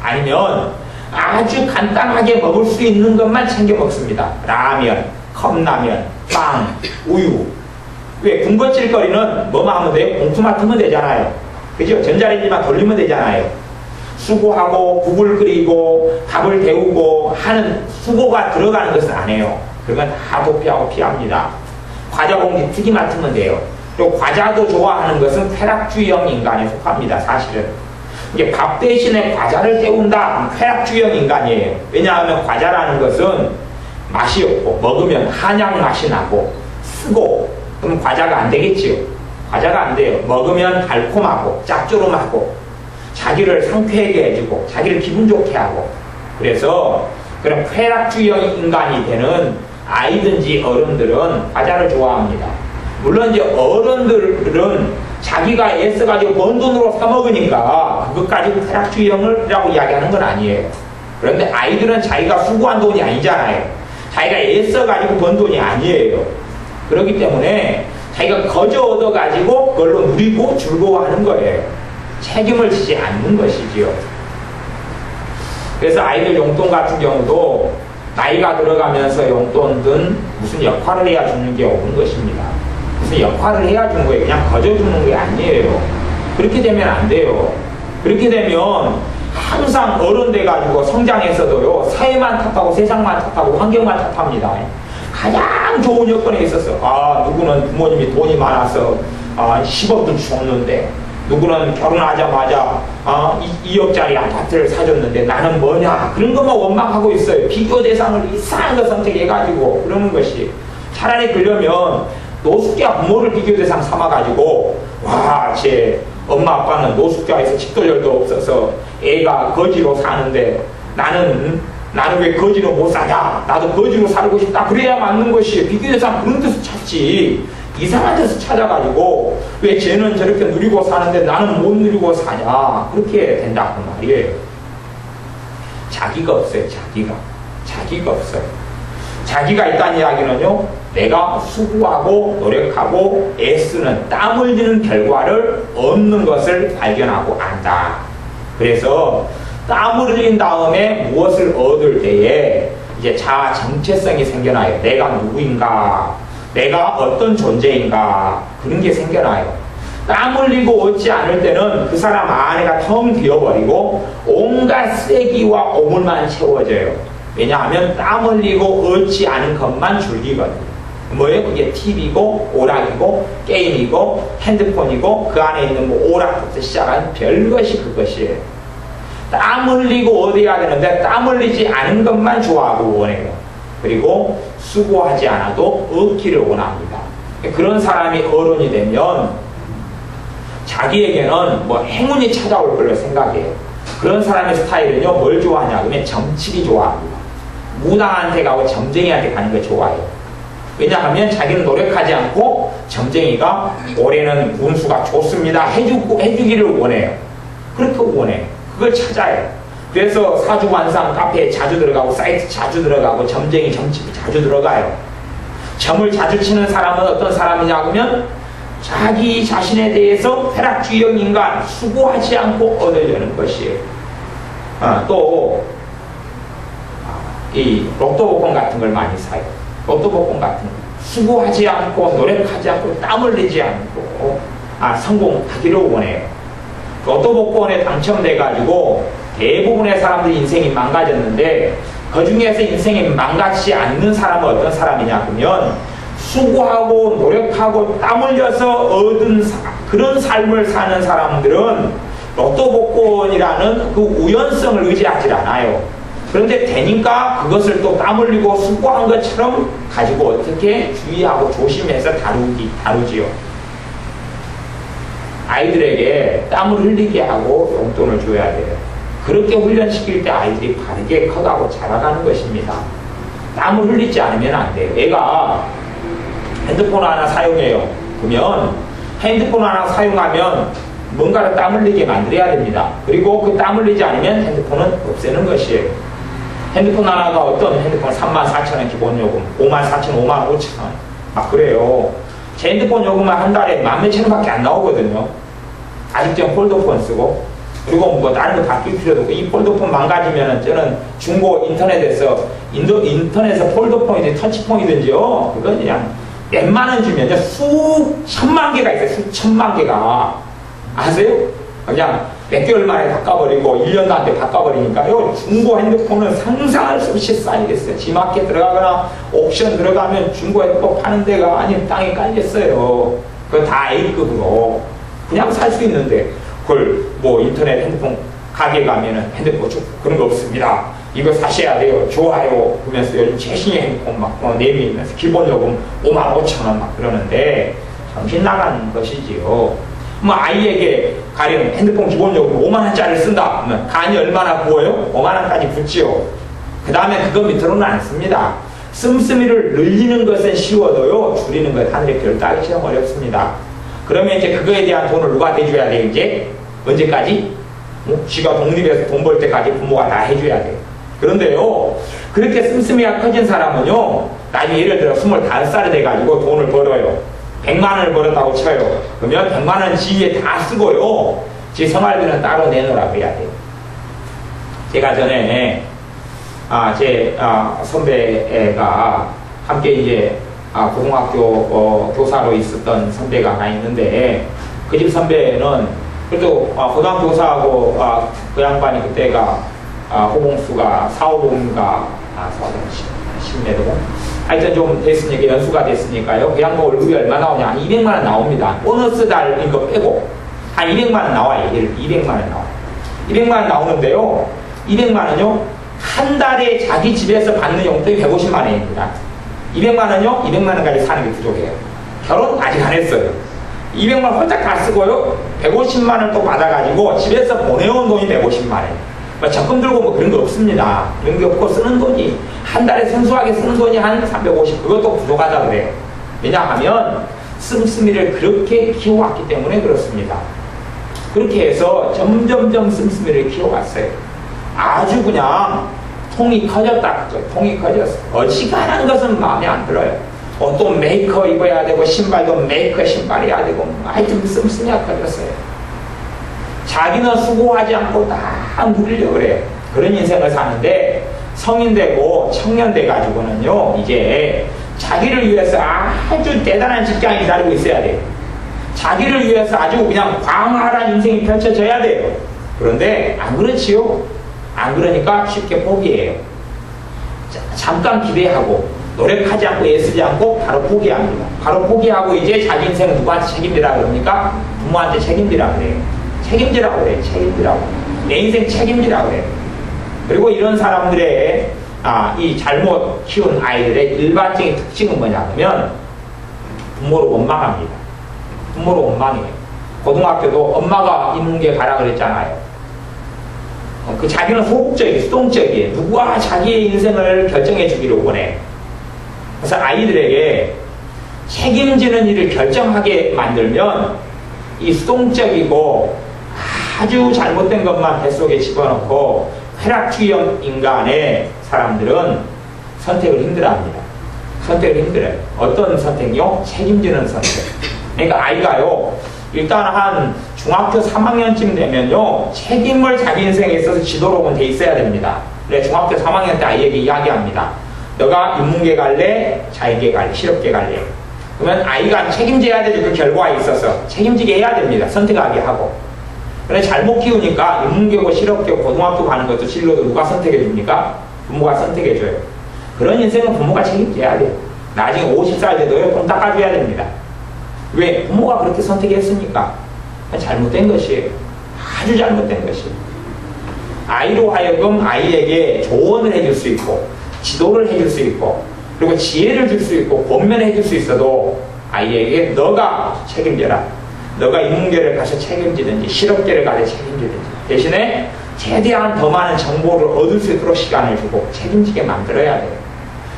아니면 아주 간단하게 먹을 수 있는 것만 챙겨 먹습니다. 라면, 컵라면, 빵, 우유. 왜 군것질거리는 뭐만 하면 돼요? 봉투만 틀면 되잖아요. 그죠? 전자레인지만 돌리면 되잖아요. 수고하고 국을 끓이고 밥을 데우고 하는 수고가 들어가는 것은 안 해요. 그러면 다 도피하고 피합니다. 과자 공기 튀기 맡으면 돼요. 또 과자도 좋아하는 것은 쾌락주의형 인간에 속합니다. 사실은. 이게 밥 대신에 과자를 때운다. 쾌락주의형 인간이에요. 왜냐하면 과자라는 것은 맛이 없고 먹으면 한약 맛이 나고 쓰고 그럼 과자가 안 되겠지요. 과자가 안 돼요. 먹으면 달콤하고 짭조름하고 자기를 상쾌하게 해주고 자기를 기분 좋게 하고 그래서 그런 쾌락주의형 인간이 되는 아이든지 어른들은 과자를 좋아합니다. 물론 이제 어른들은 자기가 애써가지고 번 돈으로 사먹으니까 그것 가지고 쾌락주의형이라고 이야기하는 건 아니에요. 그런데 아이들은 자기가 수고한 돈이 아니잖아요. 자기가 애써가지고 번 돈이 아니에요. 그렇기 때문에 자기가 거저 얻어가지고 그걸로 누리고 즐거워하는 거예요. 책임을 지지 않는 것이지요. 그래서 아이들 용돈 같은 경우도 나이가 들어가면서 용돈은 무슨 역할을 해야 주는 게 없는 것입니다. 무슨 역할을 해야 주는 거예요. 그냥 거저 주는 게 아니에요. 그렇게 되면 안 돼요. 그렇게 되면 항상 어른 돼가지고 성장해서도요, 사회만 탓하고 세상만 탓하고 환경만 탓합니다. 가장 좋은 여건에 있어서, 누구는 부모님이 돈이 많아서 10억을 줬는데, 누구는 결혼하자마자 2억짜리 아파트를 사줬는데 나는 뭐냐, 그런 것만 원망하고 있어요. 비교 대상을 이상한 거 선택해가지고 그러는 것이. 차라리 그러면 노숙자 부모를 비교 대상 삼아가지고 제 엄마 아빠는 노숙자에서 집돌열도 없어서 애가 거지로 사는데 나는 왜 거지로 못 사냐, 나도 거지로 살고 싶다, 그래야 맞는 것이. 비교 대상 그런 데서 찾지, 이상한 데서 찾아가지고 왜 쟤는 저렇게 누리고 사는데 나는 못 누리고 사냐, 그렇게 된다고 말이에요. 자기가 없어요. 자기가 없어요. 자기가 있다는 이야기는요, 내가 수고하고 노력하고 애쓰는 땀 흘리는 결과를 얻는 것을 발견하고 안다. 그래서 땀을 흘린 다음에 무엇을 얻을 때에 이제 자아 정체성이 생겨나요. 내가 누구인가, 내가 어떤 존재인가, 그런 게 생겨나요. 땀 흘리고 얻지 않을 때는 그 사람 안에가 텅 비어버리고 온갖 쓰레기와 오물만 채워져요. 왜냐하면 땀 흘리고 얻지 않은 것만 즐기거든요. 뭐예요? 그게 TV고 오락이고 게임이고 핸드폰이고 그 안에 있는 오락부터 시작한 별것이 그것이에요. 땀 흘리고 얻어야 되는데 땀 흘리지 않은 것만 좋아하고 원해요. 그리고 수고하지 않아도 얻기를 원합니다. 그런 사람이 어른이 되면 자기에게는 행운이 찾아올 걸로 생각해요. 그런 사람의 스타일은요, 뭘 좋아하냐 그러면 점치기 좋아합니다. 무당한테 가고 점쟁이한테 가는 거 좋아해요. 왜냐하면 자기는 노력하지 않고 점쟁이가 올해는 운수가 좋습니다 해주기를 원해요. 그렇게 원해요. 그걸 찾아요. 그래서 사주관상 카페에 자주 들어가고 사이트 자주 들어가고 점쟁이 점집이 자주 들어가요. 점을 자주 치는 사람은 어떤 사람이냐 그러면 자기 자신에 대해서 쾌락주의형 인간, 수고하지 않고 얻어지는 것이에요. 또 이 로또 복권 같은 걸 많이 사요. 로또 복권 같은 거 수고하지 않고 노력하지 않고 땀 흘리지 않고 성공하기를 원해요. 로또 복권에 당첨돼가지고 대부분의 사람들이 인생이 망가졌는데 그 중에서 인생이 망가지지 않는 사람은 어떤 사람이냐 그러면 수고하고 노력하고 땀 흘려서 얻은 그런 삶을 사는 사람들은 로또 복권이라는 그 우연성을 의지하지 않아요. 그런데 되니까 그것을 또 땀 흘리고 수고한 것처럼 가지고 어떻게 주의하고 조심해서 다루지요. 아이들에게 땀을 흘리게 하고 용돈을 줘야 돼요. 그렇게 훈련시킬 때 아이들이 바르게 커가고 자라가는 것입니다. 땀을 흘리지 않으면 안 돼요. 애가 핸드폰 하나 사용해요. 그러면 핸드폰 하나 사용하면 뭔가를 땀 흘리게 만들어야 됩니다. 그리고 그 땀 흘리지 않으면 핸드폰은 없애는 것이에요. 핸드폰 하나가 어떤 핸드폰 34,000원 기본요금, 54,000원, 55,000원 막 그래요. 제 핸드폰 요금은 한 달에 10,000원 밖에 안 나오거든요. 아직도 폴더폰 쓰고, 그리고 다른 거 바뀔 필요도 없고, 이 폴더폰 망가지면은 저는 중고 인터넷에서 폴더폰이든지 터치폰이든지요, 그건 그냥 몇만 원 주면요, 수천만 개가 있어요. 수천만 개가. 아세요? 그냥 몇 개월 만에 바꿔버리고 1년도 안 돼 바꿔버리니까요, 중고 핸드폰은 상상할 수 없이 쌓이겠어요. 지마켓 들어가거나 옥션 들어가면 중고 핸드폰 파는 데가 아닌 땅에 깔렸어요. 그거 다 A급으로 그냥 살 수 있는데 그걸 뭐 인터넷 핸드폰 가게 가면은 핸드폰 그런 거 없습니다. 이거 사셔야 돼요. 좋아요. 그러면서 요즘 최신의 핸드폰 막 내밀면서 기본요금 55,000원 막 그러는데 정신 나가는 것이지요. 뭐 아이에게 가령 핸드폰 기본요금 5만원짜리를 쓴다. 그러면 간이 얼마나 부어요? 5만원까지 붙지요. 그 다음에 그거 밑으로는 안 씁니다. 씀씀이를 늘리는 것은 쉬워도요, 줄이는 것 하늘의 별 따기처럼 어렵습니다. 그러면 이제 그거에 대한 돈을 누가 대줘야 돼요, 이제? 언제까지? 지가 독립해서 돈 벌 때까지 부모가 다 해줘야 돼요. 그런데요, 그렇게 씀씀이가 커진 사람은요, 나중에 예를 들어 25살이 돼가지고 돈을 벌어요. 100만원을 벌었다고 쳐요. 그러면 100만원 지위에 다 쓰고요, 지 생활비는 따로 내놓으라고 해야 돼요. 제가 전에, 제 선배가 함께 이제 고등학교 교사로 있었던 선배가 하나 있는데, 그 집 선배는 그래도 고등학교 교사하고 그 양반이 그때가 호봉수가 4호봉인가 10내도 하여튼 좀 됐으니까 연수가 됐으니까요. 그 양반 월급이 얼마 나오냐? 한 200만원 나옵니다. 보너스 달인 거 빼고 한 200만원 나와요. 200만원 나와요. 200만원 나오는데요. 200만원요. 한 달에 자기 집에서 받는 용돈이 150만원입니다. 200만원요. 200만원까지 사는 게 부족해요. 결혼 아직 안 했어요. 200만원 홀딱 다 쓰고요. 150만원 또 받아가지고 집에서 보내온 돈이 150만원. 뭐 적금 들고 뭐 그런 거 없습니다. 그런 게 없고 쓰는 돈이 한 달에 순수하게 쓰는 돈이 한 350. 그것도 부족하다 그래요. 왜냐하면 씀씀이를 그렇게 키워왔기 때문에 그렇습니다. 그렇게 해서 점점점 씀씀이를 키워왔어요. 아주 그냥 통이 커졌다. 통이 커졌어. 어지간한 것은 마음에 안 들어요. 또 메이커 입어야 되고 신발도 메이커 신발이어야 되고 하여튼 씀씀이가 커졌어요. 자기는 수고하지 않고 다 누리려고 그래요. 그런 인생을 사는데 성인 되고 청년 돼가지고는요, 이제 자기를 위해서 아주 대단한 직장이 기다리고 있어야 돼요. 자기를 위해서 아주 그냥 광활한 인생이 펼쳐져야 돼요. 그런데 안 그렇지요. 안 그러니까 쉽게 포기해요. 잠깐 기대하고 노력하지 않고 애쓰지 않고 바로 포기합니다. 바로 포기하고 이제 자기 인생은 누구한테 책임지라 그럽니까? 부모한테 책임지라 그래요. 책임지라고 그래요. 책임지라고. 내 인생 책임지라고 그래요. 그리고 이런 사람들의 이 잘못 키운 아이들의 일반적인 특징은 뭐냐면 부모를 원망합니다. 부모를 원망해요. 고등학교도 엄마가 인문계 가라 그랬잖아요. 그 자기는 소극적이에요. 수동적이에요. 누구와 자기의 인생을 결정해 주기를 원해요. 그래서 아이들에게 책임지는 일을 결정하게 만들면 이 수동적이고 아주 잘못된 것만 뱃속에 집어넣고 쾌락주의형 인간의 사람들은 선택을 힘들어합니다. 선택을 힘들어요. 어떤 선택이요? 책임지는 선택. 그러니까 아이가요, 일단 한 중학교 3학년쯤 되면요, 책임을 자기 인생에 있어서 지도록은 돼 있어야 됩니다. 그래, 중학교 3학년 때 아이에게 이야기합니다. 너가 인문계 갈래? 자연계 갈래? 실업계 갈래? 그러면 아이가 책임져야 되죠. 그 결과에 있어서 책임지게 해야 됩니다. 선택하게 하고. 그런데 잘못 키우니까 인문계고 실업계고 고등학교 가는 것도 진로도 누가 선택해 줍니까? 부모가 선택해 줘요. 그런 인생은 부모가 책임져야 돼요. 나중에 50살 돼도요, 돈 닦아줘야 됩니다. 왜? 부모가 그렇게 선택했으니까. 잘못된 것이에요. 아주 잘못된 것이에요. 아이로 하여금 아이에게 조언을 해줄 수 있고 지도를 해줄 수 있고 그리고 지혜를 줄 수 있고 권면해 줄 수 있어도 아이에게 너가 책임져라. 너가 인문계를 가서 책임지든지 실업계를 가서 책임지든지 대신에 최대한 더 많은 정보를 얻을 수 있도록 시간을 주고 책임지게 만들어야 돼요.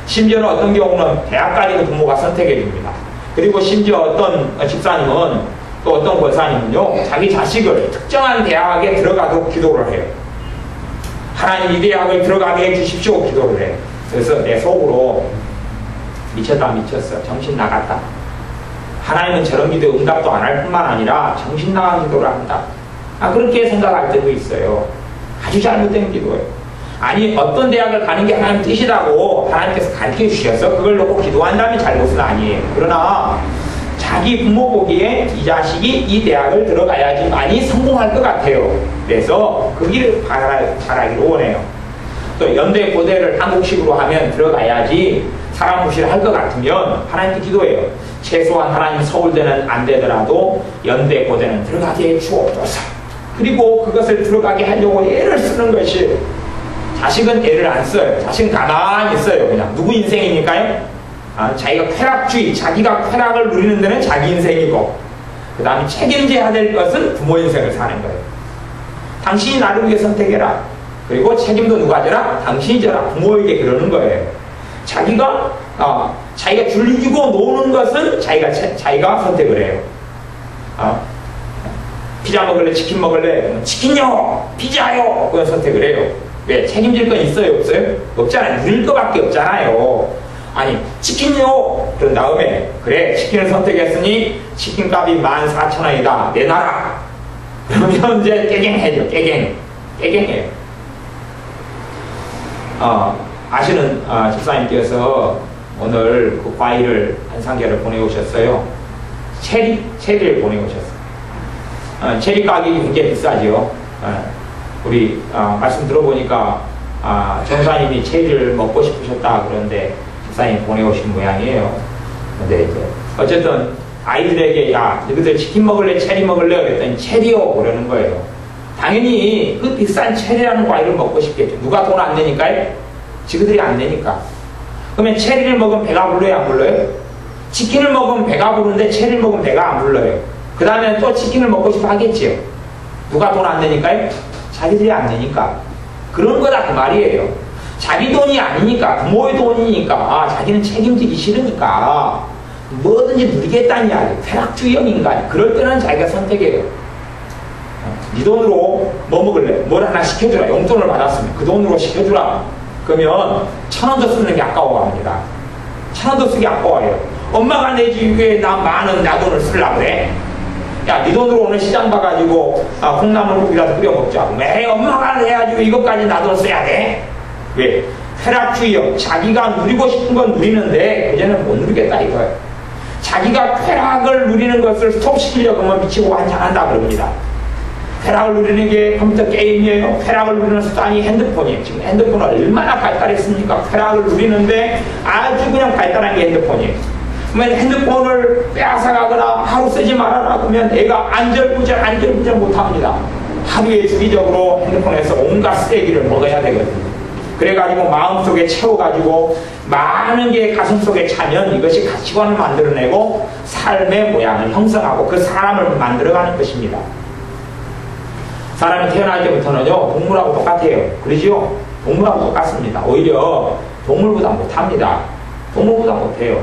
심지어는 어떤 경우는 대학까지도 부모가 선택해 줍니다. 그리고 심지어 어떤 집사님은 또 어떤 권사님은요, 자기 자식을 특정한 대학에 들어가도록 기도를 해요. 하나님 이 대학을 들어가게 해주십시오 기도를 해요. 그래서 내 속으로 미쳤다 미쳤어. 정신 나갔다. 하나님은 저런 기도에 응답도 안 할 뿐만 아니라 정신 나간 기도를 한다. 그렇게 생각할 때도 있어요. 아주 잘못된 기도예요. 아니 어떤 대학을 가는 게 하나님 뜻이라고 하나님께서 가르쳐 주셔서 그걸 놓고 기도한다면 잘못은 아니에요. 그러나 자기 부모 보기에 이 자식이 이 대학을 들어가야지 많이 성공할 것 같아요. 그래서 그 길을 잘하기를 원해요. 또 연대 고대를 한국식으로 하면 들어가야지 사람 무시를 할 것 같으면 하나님께 기도해요. 최소한 하나님 서울대는 안 되더라도 연대 고대는 들어가게 해 주옵소서. 그리고 그것을 들어가게 하려고 애를 쓰는 것이, 자식은 애를 안 써요. 자식은 가만히 있어요. 그냥. 누구 인생이니까요? 자기가 쾌락주의, 자기가 쾌락을 누리는 데는 자기 인생이고, 그 다음에 책임져야 될 것은 부모 인생을 사는 거예요. 당신이 나를 위해 선택해라. 그리고 책임도 누가 져라? 당신이 져라. 부모에게 그러는 거예요. 자기가 즐기고 노는 것은 자기가 선택을 해요. 피자 먹을래? 치킨 먹을래? 치킨요! 피자요! 그건 선택을 해요. 왜? 책임질 건 있어요? 없어요? 없잖아요. 누릴 것밖에 없잖아요. 아니, 치킨요! 그런 다음에, 그래, 치킨을 선택했으니 치킨값이 14,000원이다. 내놔라! 그러면 이제 깨갱해죠. 깨갱해요. 아시는 집사님께서 오늘 그 과일을 한 상자를 보내오셨어요. 체리를 보내오셨어요. 체리 가격이 굉장히 비싸죠. 우리 말씀 들어보니까 전사님이 체리를 먹고 싶으셨다 그런데 집사님이 보내오신 모양이에요. 근데 이제 어쨌든 아이들에게 너희들 치킨 먹을래? 체리 먹을래? 그랬더니 체리요! 그러는 거예요. 당연히 그 비싼 체리라는 과일을 먹고 싶겠죠. 누가 돈 안 내니까요? 지그들이 안 내니까. 그러면 체리를 먹으면 배가 불러요? 안 불러요? 치킨을 먹으면 배가 부르는데 체리를 먹으면 배가 안 불러요. 그 다음에 또 치킨을 먹고 싶어 하겠지요. 누가 돈 안 내니까요? 자기들이 안 내니까. 그런 거다 그 말이에요. 자기 돈이 아니니까, 부모의 돈이니까, 자기는 책임지기 싫으니까 뭐든지 누리겠다는 이야기. 쾌락주의형 인간. 그럴 때는 자기가 선택해요. 네 돈으로 뭐 먹을래? 뭘 하나 시켜주라. 용돈을 받았으면 그 돈으로 시켜주라. 그러면 1,000원 더 쓰는 게 아까워합니다. 1,000원 더 쓰기 아까워요. 엄마가 내지 왜 나 많은 나 돈을 쓰려고 그래? 야, 네 돈으로 오늘 시장 가가지고 콩나물국이라도 끓여 먹자. 왜 엄마가 해야지 이것까지 나 돈 써야 돼? 왜? 쾌락주의요. 자기가 누리고 싶은 건 누리는데 그제는 못 누리겠다 이거예요. 자기가 쾌락을 누리는 것을 스톱시키려고 하면 미치고 환장한다 그럽니다. 쾌락을 누리는 게 컴퓨터 게임이에요. 쾌락을 누리는 수단이 핸드폰이에요. 지금 핸드폰은 얼마나 발달했습니까? 쾌락을 누리는데 아주 그냥 발달한 게 핸드폰이에요. 그러면 핸드폰을 빼앗아가거나 하루 쓰지 말아라 그러면 애가 안절부절 못합니다. 하루에 주기적으로 핸드폰에서 온갖 쓰레기를 먹어야 되거든요. 그래가지고 마음속에 채워가지고 많은 게 가슴속에 차면 이것이 가치관을 만들어내고 삶의 모양을 형성하고 그 사람을 만들어가는 것입니다. 사람이 태어날 때부터는요, 동물하고 똑같아요. 그러지요? 동물하고 똑같습니다. 오히려 동물보다 못합니다. 동물보다 못해요.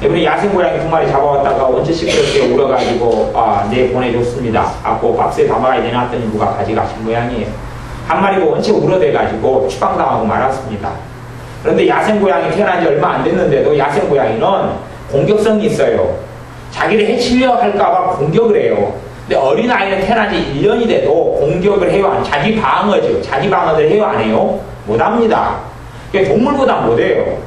이번에 야생고양이 2마리 잡아왔다가 원체 시끄럽게 울어가지고, 네, 보내줬습니다. 그 박스에 담아가야 내놨더니 누가 가져가신 모양이에요. 한 마리가 원체 울어대가지고 추방당하고 말았습니다. 그런데 야생고양이 태어난 지 얼마 안 됐는데도 야생고양이는 공격성이 있어요. 자기를 해치려 할까봐 공격을 해요. 근데 어린아이는 태어난 지 1년이 돼도 공격을 해요? 자기 방어죠. 자기 방어를 해요? 안 해요? 못합니다. 동물보다 못해요.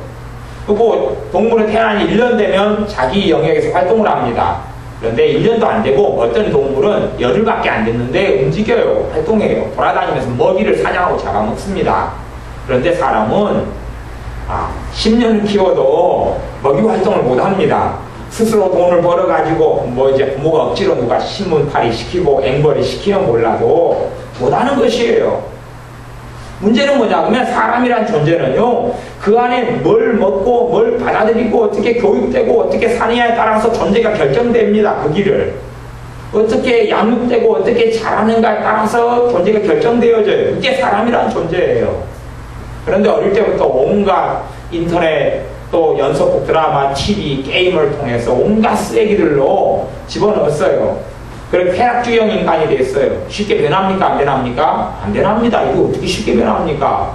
그리고 동물은 태어난 지 1년 되면 자기 영역에서 활동을 합니다. 그런데 1년도 안 되고 어떤 동물은 열흘밖에 안 됐는데 움직여요. 활동해요. 돌아다니면서 먹이를 사냥하고 잡아먹습니다. 그런데 사람은 10년을 키워도 먹이 활동을 못합니다. 스스로 돈을 벌어가지고 이제 부모가 억지로 누가 신문팔이 시키고 앵벌이 시키면 몰라도 못하는 것이에요. 문제는 뭐냐 그러면 사람이란 존재는요, 그 안에 뭘 먹고 뭘 받아들이고 어떻게 교육되고 어떻게 사느냐에 따라서 존재가 결정됩니다. 그 길을 어떻게 양육되고 어떻게 자라는가에 따라서 존재가 결정되어져요. 이게 사람이란 존재예요. 그런데 어릴 때부터 온갖 인터넷 또 연속극 드라마, TV, 게임을 통해서 온갖 쓰레기들로 집어넣었어요. 그래 쾌락주의형 인간이 됐어요. 쉽게 변합니까? 안 변합니까? 안 변합니다. 이거 어떻게 쉽게 변합니까?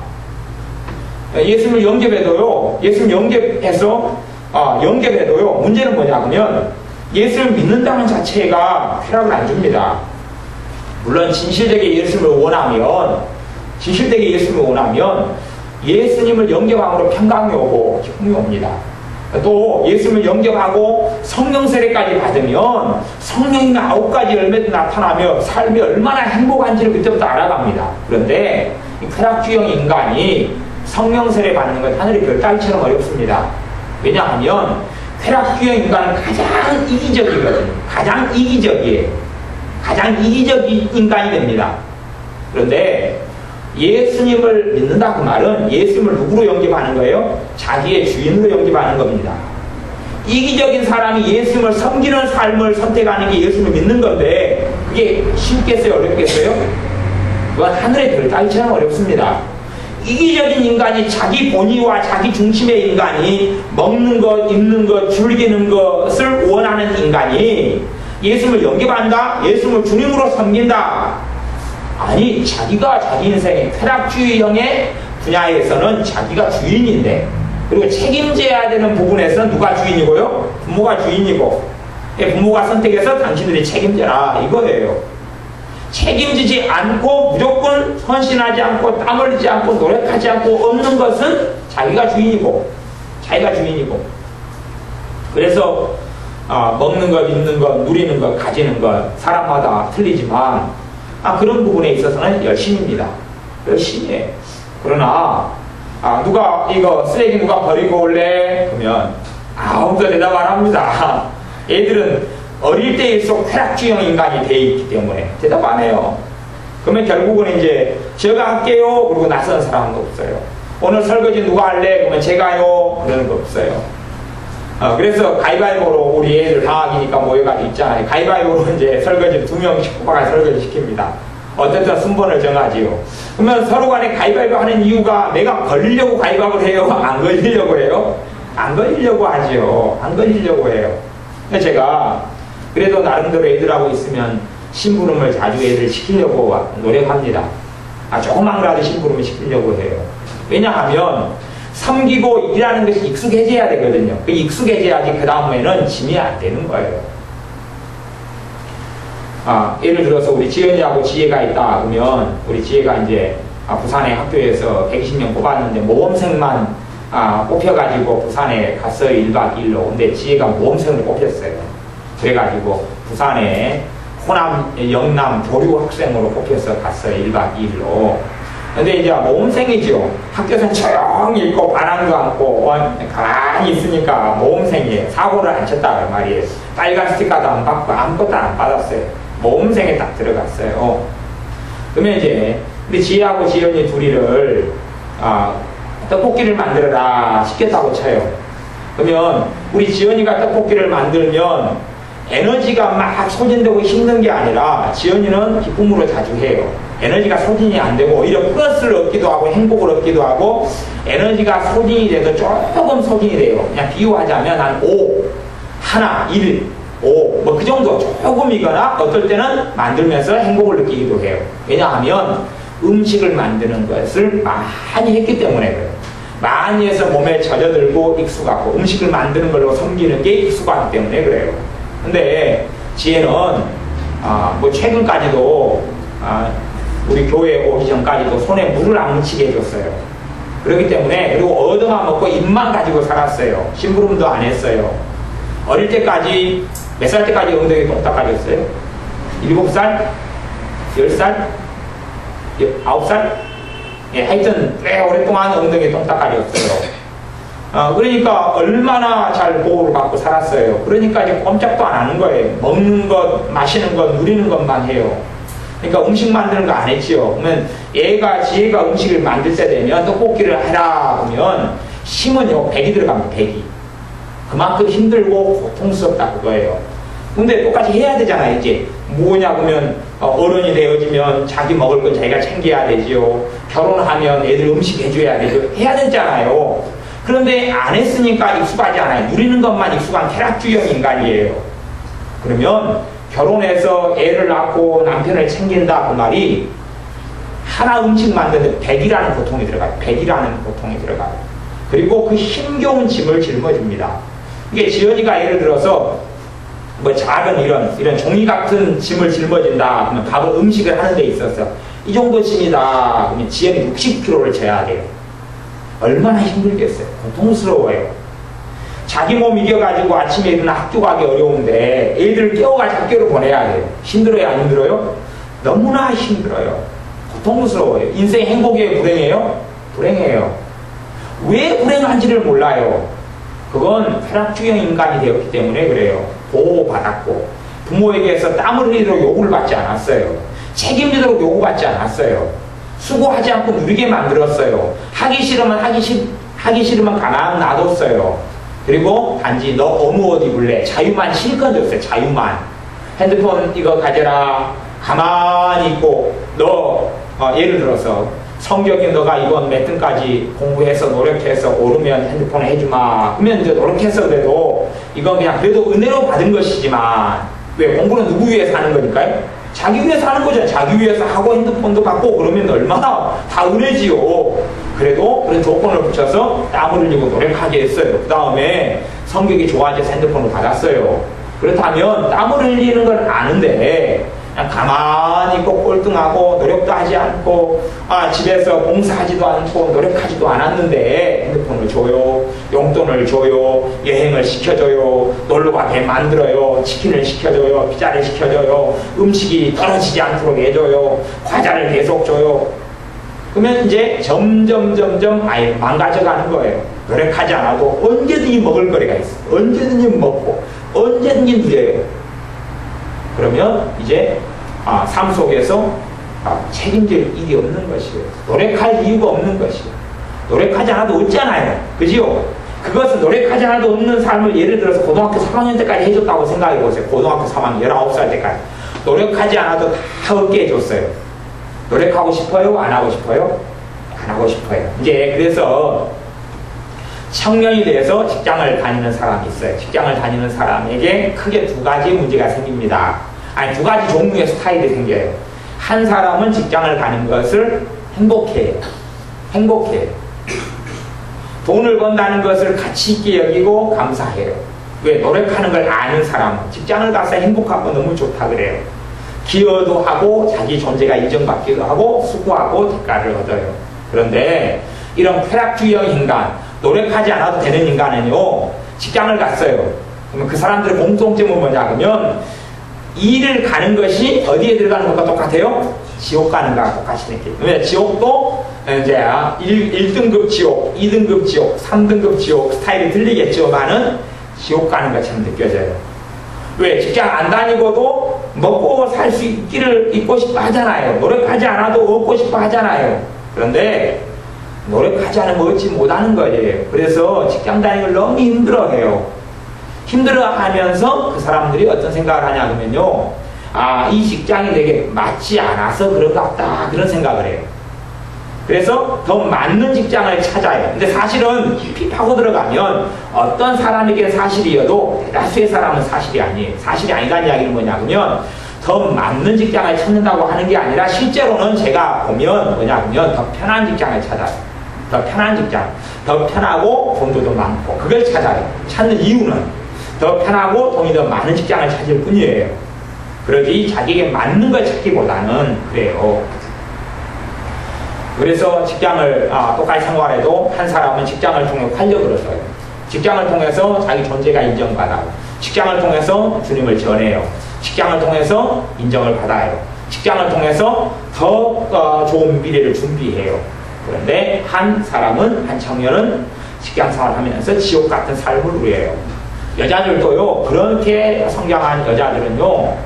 예수님을 영접해도요. 예수님 영접해서 영접해도요. 문제는 뭐냐 그러면 예수를 믿는다는 자체가 쾌락을 안 줍니다. 물론 진실되게 예수님을 원하면 예수님을 영접함으로 평강이 오고 기쁨이 옵니다. 또 예수님을 영접하고 성령 세례까지 받으면 성령의 9가지 열매도 나타나며 삶이 얼마나 행복한지를 그때부터 알아갑니다. 그런데 이 쾌락주의형 인간이 성령 세례 받는 건 하늘의 별따기처럼 어렵습니다. 왜냐하면 쾌락주의형 인간은 가장 이기적이거든요. 가장 이기적이에요. 가장 이기적인 인간이 됩니다. 그런데 예수님을 믿는다 그 말은 예수님을 누구로 영접하는 거예요? 자기의 주인으로 영접하는 겁니다. 이기적인 사람이 예수님을 섬기는 삶을 선택하는 게 예수님을 믿는 건데 그게 쉽겠어요? 어렵겠어요? 그건 하늘의 별 따위처럼 어렵습니다. 이기적인 인간이 자기 본의와 자기 중심의 인간이 먹는 것, 입는 것, 즐기는 것을 원하는 인간이 예수님을 영접한다? 예수님을 주님으로 섬긴다? 아니, 자기가 자기 인생의 쾌락주의형의 분야에서는 자기가 주인인데 그리고 책임져야 되는 부분에서는 누가 주인이고요? 부모가 주인이고 부모가 선택해서 당신들이 책임져라 이거예요. 책임지지 않고 무조건 헌신하지 않고 땀 흘리지 않고 노력하지 않고 없는 것은 자기가 주인이고 그래서 먹는 것, 입는 것, 누리는 것, 가지는 것 사람마다 틀리지만 그런 부분에 있어서는 열심입니다. 열심히 해. 그러나 누가 이거 쓰레기 누가 버리고 올래? 그러면 아무도 대답 안 합니다. 애들은 어릴 때일수록 쾌락주의형 인간이 돼 있기 때문에 대답 안 해요. 그러면 결국은 이제 제가 할게요. 그리고 낯선 사람도 없어요. 오늘 설거지 누가 할래? 그러면 제가요. 그러는 거 없어요. 그래서 가위바위보로 우리 애들 방학이니까 모여가지고 있잖아요. 가위바위보로 이제 설거지 2명씩 뽑아가 설거지 시킵니다. 어쨌든 순번을 정하지요. 그러면 서로 간에 가위바위보 하는 이유가 내가 걸리려고 가위바위보를 해요? 안 걸리려고 해요? 안 걸리려고 하죠. 안 걸리려고 해요. 제가 그래도 나름대로 애들하고 있으면 심부름을 자주 애들 시키려고 노력합니다. 조그만 거라도 심부름을 시키려고 해요. 왜냐하면 섬기고 일하는 것이 익숙해져야 되거든요. 그 익숙해져야지 그 다음에는 짐이 안 되는 거예요. 예를 들어서 우리 지연이하고 지혜가 있다 그러면 우리 지혜가 이제 부산의 학교에서 120명 뽑았는데 모범생만 뽑혀가지고 부산에 갔어요. 1박 2일로. 근데 지혜가 모범생으로 뽑혔어요. 그래가지고 부산에 호남, 영남 교류 학생으로 뽑혀서 갔어요. 1박 2일로. 근데 이제 모범생이죠. 학교에서는 조용히 있고 바람도 않고 가만히 있으니까 모범생이에요. 사고를 안 쳤다 그 말이에요. 빨간 스티커도 안 받고 아무것도 안 받았어요. 모범생에 딱 들어갔어요. 그러면 이제 우리 지혜하고 지연이 둘이를 떡볶이를 만들어라 시켰다고 쳐요. 그러면 우리 지연이가 떡볶이를 만들면 에너지가 막 소진되고 힘든 게 아니라 지연이는 기쁨으로 자주 해요. 에너지가 소진이 안 되고 오히려 플러스를 얻기도 하고 행복을 얻기도 하고 에너지가 소진이 돼도 조금 소진이 돼요. 그냥 비유하자면 한 5, 하나, 1, 5 뭐 그 정도 조금이거나 어떨 때는 만들면서 행복을 느끼기도 해요. 왜냐하면 음식을 만드는 것을 많이 했기 때문에 그래요. 많이 해서 몸에 젖어들고 익숙하고 음식을 만드는 걸로 섬기는 게 익숙하기 때문에 그래요. 근데 지혜는 뭐 최근까지도 우리 교회 오기 전까지도 손에 물을 안 묻히게 해줬어요. 그렇기 때문에 그리고 얻어만 먹고 입만 가지고 살았어요. 심부름도 안 했어요. 어릴 때까지 몇 살 때까지 엉덩이 똥 닦아줬어요? 7살? 10살? 9살? 예, 하여튼 꽤 오랫동안 엉덩이 똥 닦아줬어요. 그러니까 얼마나 잘 보호를 받고 살았어요. 그러니까 이제 꼼짝도 안 하는 거예요. 먹는 것, 마시는 것, 누리는 것만 해요. 그러니까 음식 만드는 거 안 했지요. 그러면 지혜가 음식을 만들 때 되면 떡볶이를 하라 그러면 힘은요 100이 들어갑니다. 100이. 그만큼 힘들고 고통스럽다 그거예요. 근데 똑같이 해야 되잖아요. 이제 뭐냐 그러면 어른이 되어지면 자기 먹을 건 자기가 챙겨야 되지요. 결혼하면 애들 음식 해줘야 되죠. 해야 되잖아요. 그런데 안 했으니까 익숙하지 않아요. 누리는 것만 익숙한 쾌락주의형 인간이에요. 그러면 결혼해서 애를 낳고 남편을 챙긴다 그 말이 하나 음식 만드는데 100이라는 고통이 들어가요. 100이라는 고통이 들어가요. 그리고 그 힘겨운 짐을 짊어집니다. 이게 지연이가 예를 들어서 뭐 작은 이런 종이 같은 짐을 짊어진다 그러면 밥을 음식을 하는 데 있어서 이 정도 짐이다 그러면 지연이 60kg를 져야 돼요. 얼마나 힘들겠어요. 고통스러워요. 자기 몸 이겨가지고 아침에 일어나 학교 가기 어려운데 애들을 깨워가지고 학교를 보내야 돼요. 힘들어요? 안 힘들어요? 너무나 힘들어요. 고통스러워요. 인생 행복이에요? 불행해요? 불행해요. 왜 불행한지를 몰라요. 그건 쾌락주의형 인간이 되었기 때문에 그래요. 보호받았고 부모에게서 땀을 흘리도록 요구를 받지 않았어요. 책임지도록 요구받지 않았어요. 수고하지 않고 누리게 만들었어요. 하기 싫으면 하기 싫으면 가만 놔뒀어요. 그리고 단지 너 어느 옷 입을래? 자유만 실컷 줬어요. 자유만. 핸드폰 이거 가져라. 가만히 있고 너 예를 들어서 성적이 너가 이번 몇 등까지 공부해서 노력해서 오르면 핸드폰을 해주마. 그러면 이제 노력해서 그래도 이건 그냥 그래도 은혜로 받은 것이지만 왜 공부는 누구 위해서 하는 거니까요? 자기 위해서 하는 거잖아요. 자기 위해서 하고 핸드폰도 갖고 그러면 얼마나 다 은혜지요. 그래도 그런 조건을 붙여서 땀을 흘리고 노력하게 했어요. 그 다음에 성격이 좋아져서 핸드폰을 받았어요. 그렇다면 땀을 흘리는 걸 아는데 그냥 가만히 있고 꼴등하고 노력도 하지 않고 집에서 봉사하지도 않고 노력하지도 않았는데 핸드폰을 줘요. 용돈을 줘요. 여행을 시켜줘요. 놀러가게 만들어요. 치킨을 시켜줘요. 피자를 시켜줘요. 음식이 떨어지지 않도록 해줘요. 과자를 계속 줘요. 그러면 이제 점점 아예 망가져가는 거예요. 노력하지 않아도 언제든지 먹을 거리가 있어요. 언제든지 먹고 언제든지 누려요. 그러면 이제 삶 속에서 책임질 일이 없는 것이에요. 노력할 이유가 없는 것이에요. 노력하지 않아도 없잖아요. 그지요? 그것은 노력하지 않아도 없는 삶을 예를 들어서 고등학교 3학년 때까지 해줬다고 생각해 보세요. 고등학교 3학년 19살 때까지. 노력하지 않아도 다 얻게 해줬어요. 노력하고 싶어요? 안 하고 싶어요? 안 하고 싶어요. 이제 그래서 청년이 돼서 직장을 다니는 사람이 있어요. 직장을 다니는 사람에게 크게 두 가지 문제가 생깁니다. 아니, 두 가지 종류의 스타일이 생겨요. 한 사람은 직장을 가는 것을 행복해해요. 행복해해요. 돈을 번다는 것을 가치 있게 여기고 감사해요. 왜? 노력하는 걸 아는 사람은 직장을 가서 행복하고 너무 좋다 그래요. 기여도 하고 자기 존재가 인정받기도 하고 수고하고 대가를 얻어요. 그런데 이런 쾌락주의형 인간, 노력하지 않아도 되는 인간은요, 직장을 갔어요. 그러면 그 사람들의 공통점은 뭐냐 그러면 일을 가는 것이 어디에 들어가는 것과 똑같아요? 지옥 가는 거랑 똑같이 느껴요. 그러면 지옥도 이제 1등급 지옥, 2등급 지옥, 3등급 지옥 스타일이 들리겠지만은 지옥 가는 것처럼 느껴져요. 왜? 직장 안 다니고도 먹고 살 수 있고 싶어 하잖아요. 노력하지 않아도 얻고 싶어 하잖아요. 그런데 노력하지 않으면 얻지 못하는 거예요. 그래서 직장 다니는 걸 너무 힘들어해요. 힘들어하면서 그 사람들이 어떤 생각을 하냐 그러면요, 이 직장이 내게 맞지 않아서 그런가 보다 그런 생각을 해요. 그래서 더 맞는 직장을 찾아요. 근데 사실은 깊이 파고 들어가면 어떤 사람에게 사실이어도 대다수의 사람은 사실이 아니에요. 사실이 아니라는 이야기는 뭐냐 그러면 더 맞는 직장을 찾는다고 하는 게 아니라 실제로는 제가 보면 뭐냐 그러면 더 편한 직장을 찾아요. 더 편한 직장, 더 편하고 돈도 더 많고 그걸 찾아요. 찾는 이유는 더 편하고 돈이 더 많은 직장을 찾을 뿐이에요. 그러지 자기에게 맞는 걸 찾기보다는 그래요. 그래서 직장을 똑같이 생활해도 한 사람은 직장을 통해 활력을 얻어요. 직장을 통해서 자기 존재가 인정받아요. 직장을 통해서 주님을 전해요. 직장을 통해서 인정을 받아요. 직장을 통해서 더 좋은 미래를 준비해요. 그런데 한 사람은, 한 청년은 직장 생활하면서 지옥 같은 삶을 누려요. 여자들도요, 그렇게 성장한 여자들은요,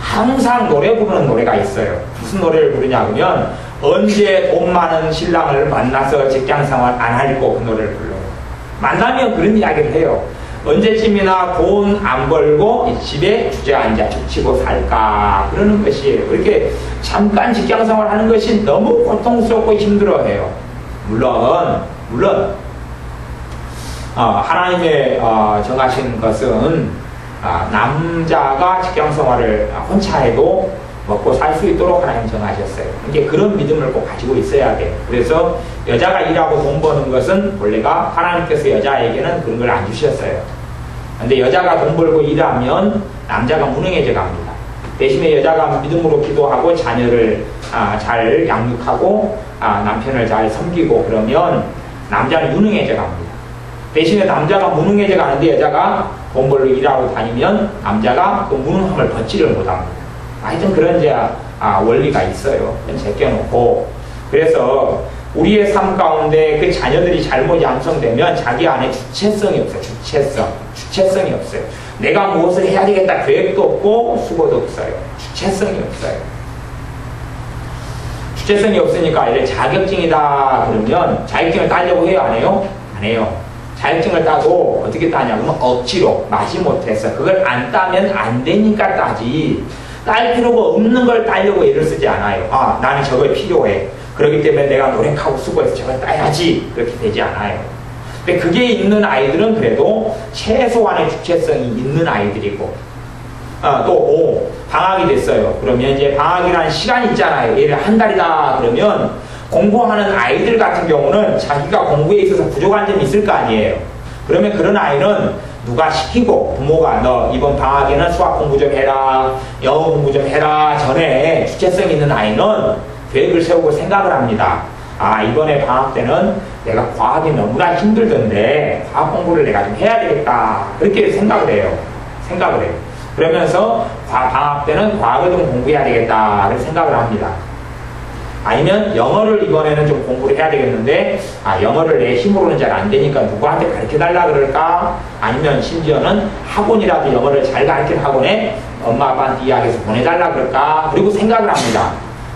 항상 노래 부르는 노래가 있어요. 무슨 노래를 부르냐 그러면 언제 돈 많은 신랑을 만나서 직장 생활 안 하려고 그 노래를 불러요. 만나면 그런 이야기를 해요. 언제쯤이나 돈 안 벌고 집에 주저앉아 죽치고 살까 그러는 것이에요. 그렇게 잠깐 직장 생활 하는 것이 너무 고통스럽고 힘들어해요. 물론 하나님의 정하신 것은 남자가 직장 생활을 혼자 해도 먹고 살 수 있도록 하나님 정하셨어요. 이게 그런 믿음을 꼭 가지고 있어야 돼요. 그래서 여자가 일하고 돈 버는 것은 원래가 하나님께서 여자에게는 그런 걸 안 주셨어요. 근데 여자가 돈 벌고 일하면 남자가 무능해져 갑니다. 대신에 여자가 믿음으로 기도하고 자녀를 잘 양육하고 남편을 잘 섬기고 그러면 남자는 무능해져 갑니다. 대신에 남자가 무능해져 가는데 여자가 돈 벌러 일하러 다니면 남자가 그 무능함을 벗지를 못합니다. 하여튼 그런 이제 원리가 있어요. 제껴놓고. 그래서 우리의 삶 가운데 그 자녀들이 잘못 양성되면 자기 안에 주체성이 없어요. 주체성. 주체성이 없어요. 내가 무엇을 해야 되겠다 계획도 없고 수고도 없어요. 주체성이 없어요. 주체성이 없으니까 이제 자격증이다 그러면 자격증을 따려고 해요? 안 해요? 안 해요. 자격증을 따도 어떻게 따냐 그러면 억지로 마지못해서 그걸 안 따면 안 되니까 따지. 딸 필요가 없는 걸 따려고 애를 쓰지 않아요. 아, 나는 저거 필요해. 그렇기 때문에 내가 노력하고 수고해서 저걸 따야지. 그렇게 되지 않아요. 근데 그게 있는 아이들은 그래도 최소한의 주체성이 있는 아이들이고, 또 방학이 됐어요. 그러면 이제 방학이라는 시간이 있잖아요. 예를 한 달이다 그러면 공부하는 아이들 같은 경우는 자기가 공부에 있어서 부족한 점이 있을 거 아니에요. 그러면 그런 아이는 누가 시키고 부모가 너 이번 방학에는 수학 공부 좀 해라, 영어 공부 좀 해라 전에 주체성 있는 아이는 계획을 세우고 생각을 합니다. 아, 이번에 방학 때는 내가 과학이 너무나 힘들던데 과학 공부를 내가 좀 해야 되겠다. 그렇게 생각을 해요. 그러면서 방학 때는 과학을 좀 공부해야 되겠다. 그렇게 생각을 합니다. 아니면 영어를 이번에는 좀 공부를 해야 되겠는데 영어를 내 힘으로는 잘 안 되니까 누구한테 가르쳐달라 그럴까? 아니면 심지어는 학원이라도 영어를 잘 가르치는 학원에 엄마 아빠한테 이야기해서 보내달라 그럴까? 그리고 생각을 합니다.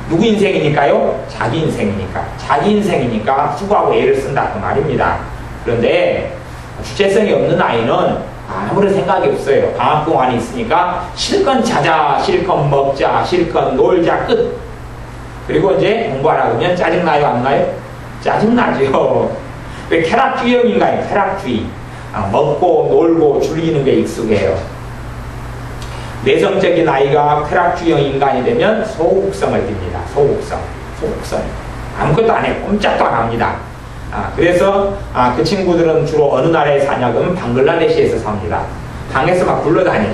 누구 인생이니까요? 자기 인생이니까. 자기 인생이니까 수고하고 애를 쓴다 그 말입니다. 그런데 주체성이 없는 아이는 아무런 생각이 없어요. 방학 동안이 있으니까 실컷 자자, 실컷 먹자, 실컷 놀자 끝. 그리고 이제 공부하라 그러면 짜증나요? 안 나요? 짜증나죠. 왜 쾌락주의형인가요? 쾌락주의. 먹고 놀고 즐기는 게 익숙해요. 내성적인 아이가 쾌락주의형 인간이 되면 소극성을 띱니다. 소극성. 아무것도 안 해요. 꼼짝도 안 합니다. 그래서 그 친구들은 주로 어느 나라에 사냐 그러면 방글라데시에서 삽니다. 방에서 막 굴러다녀요.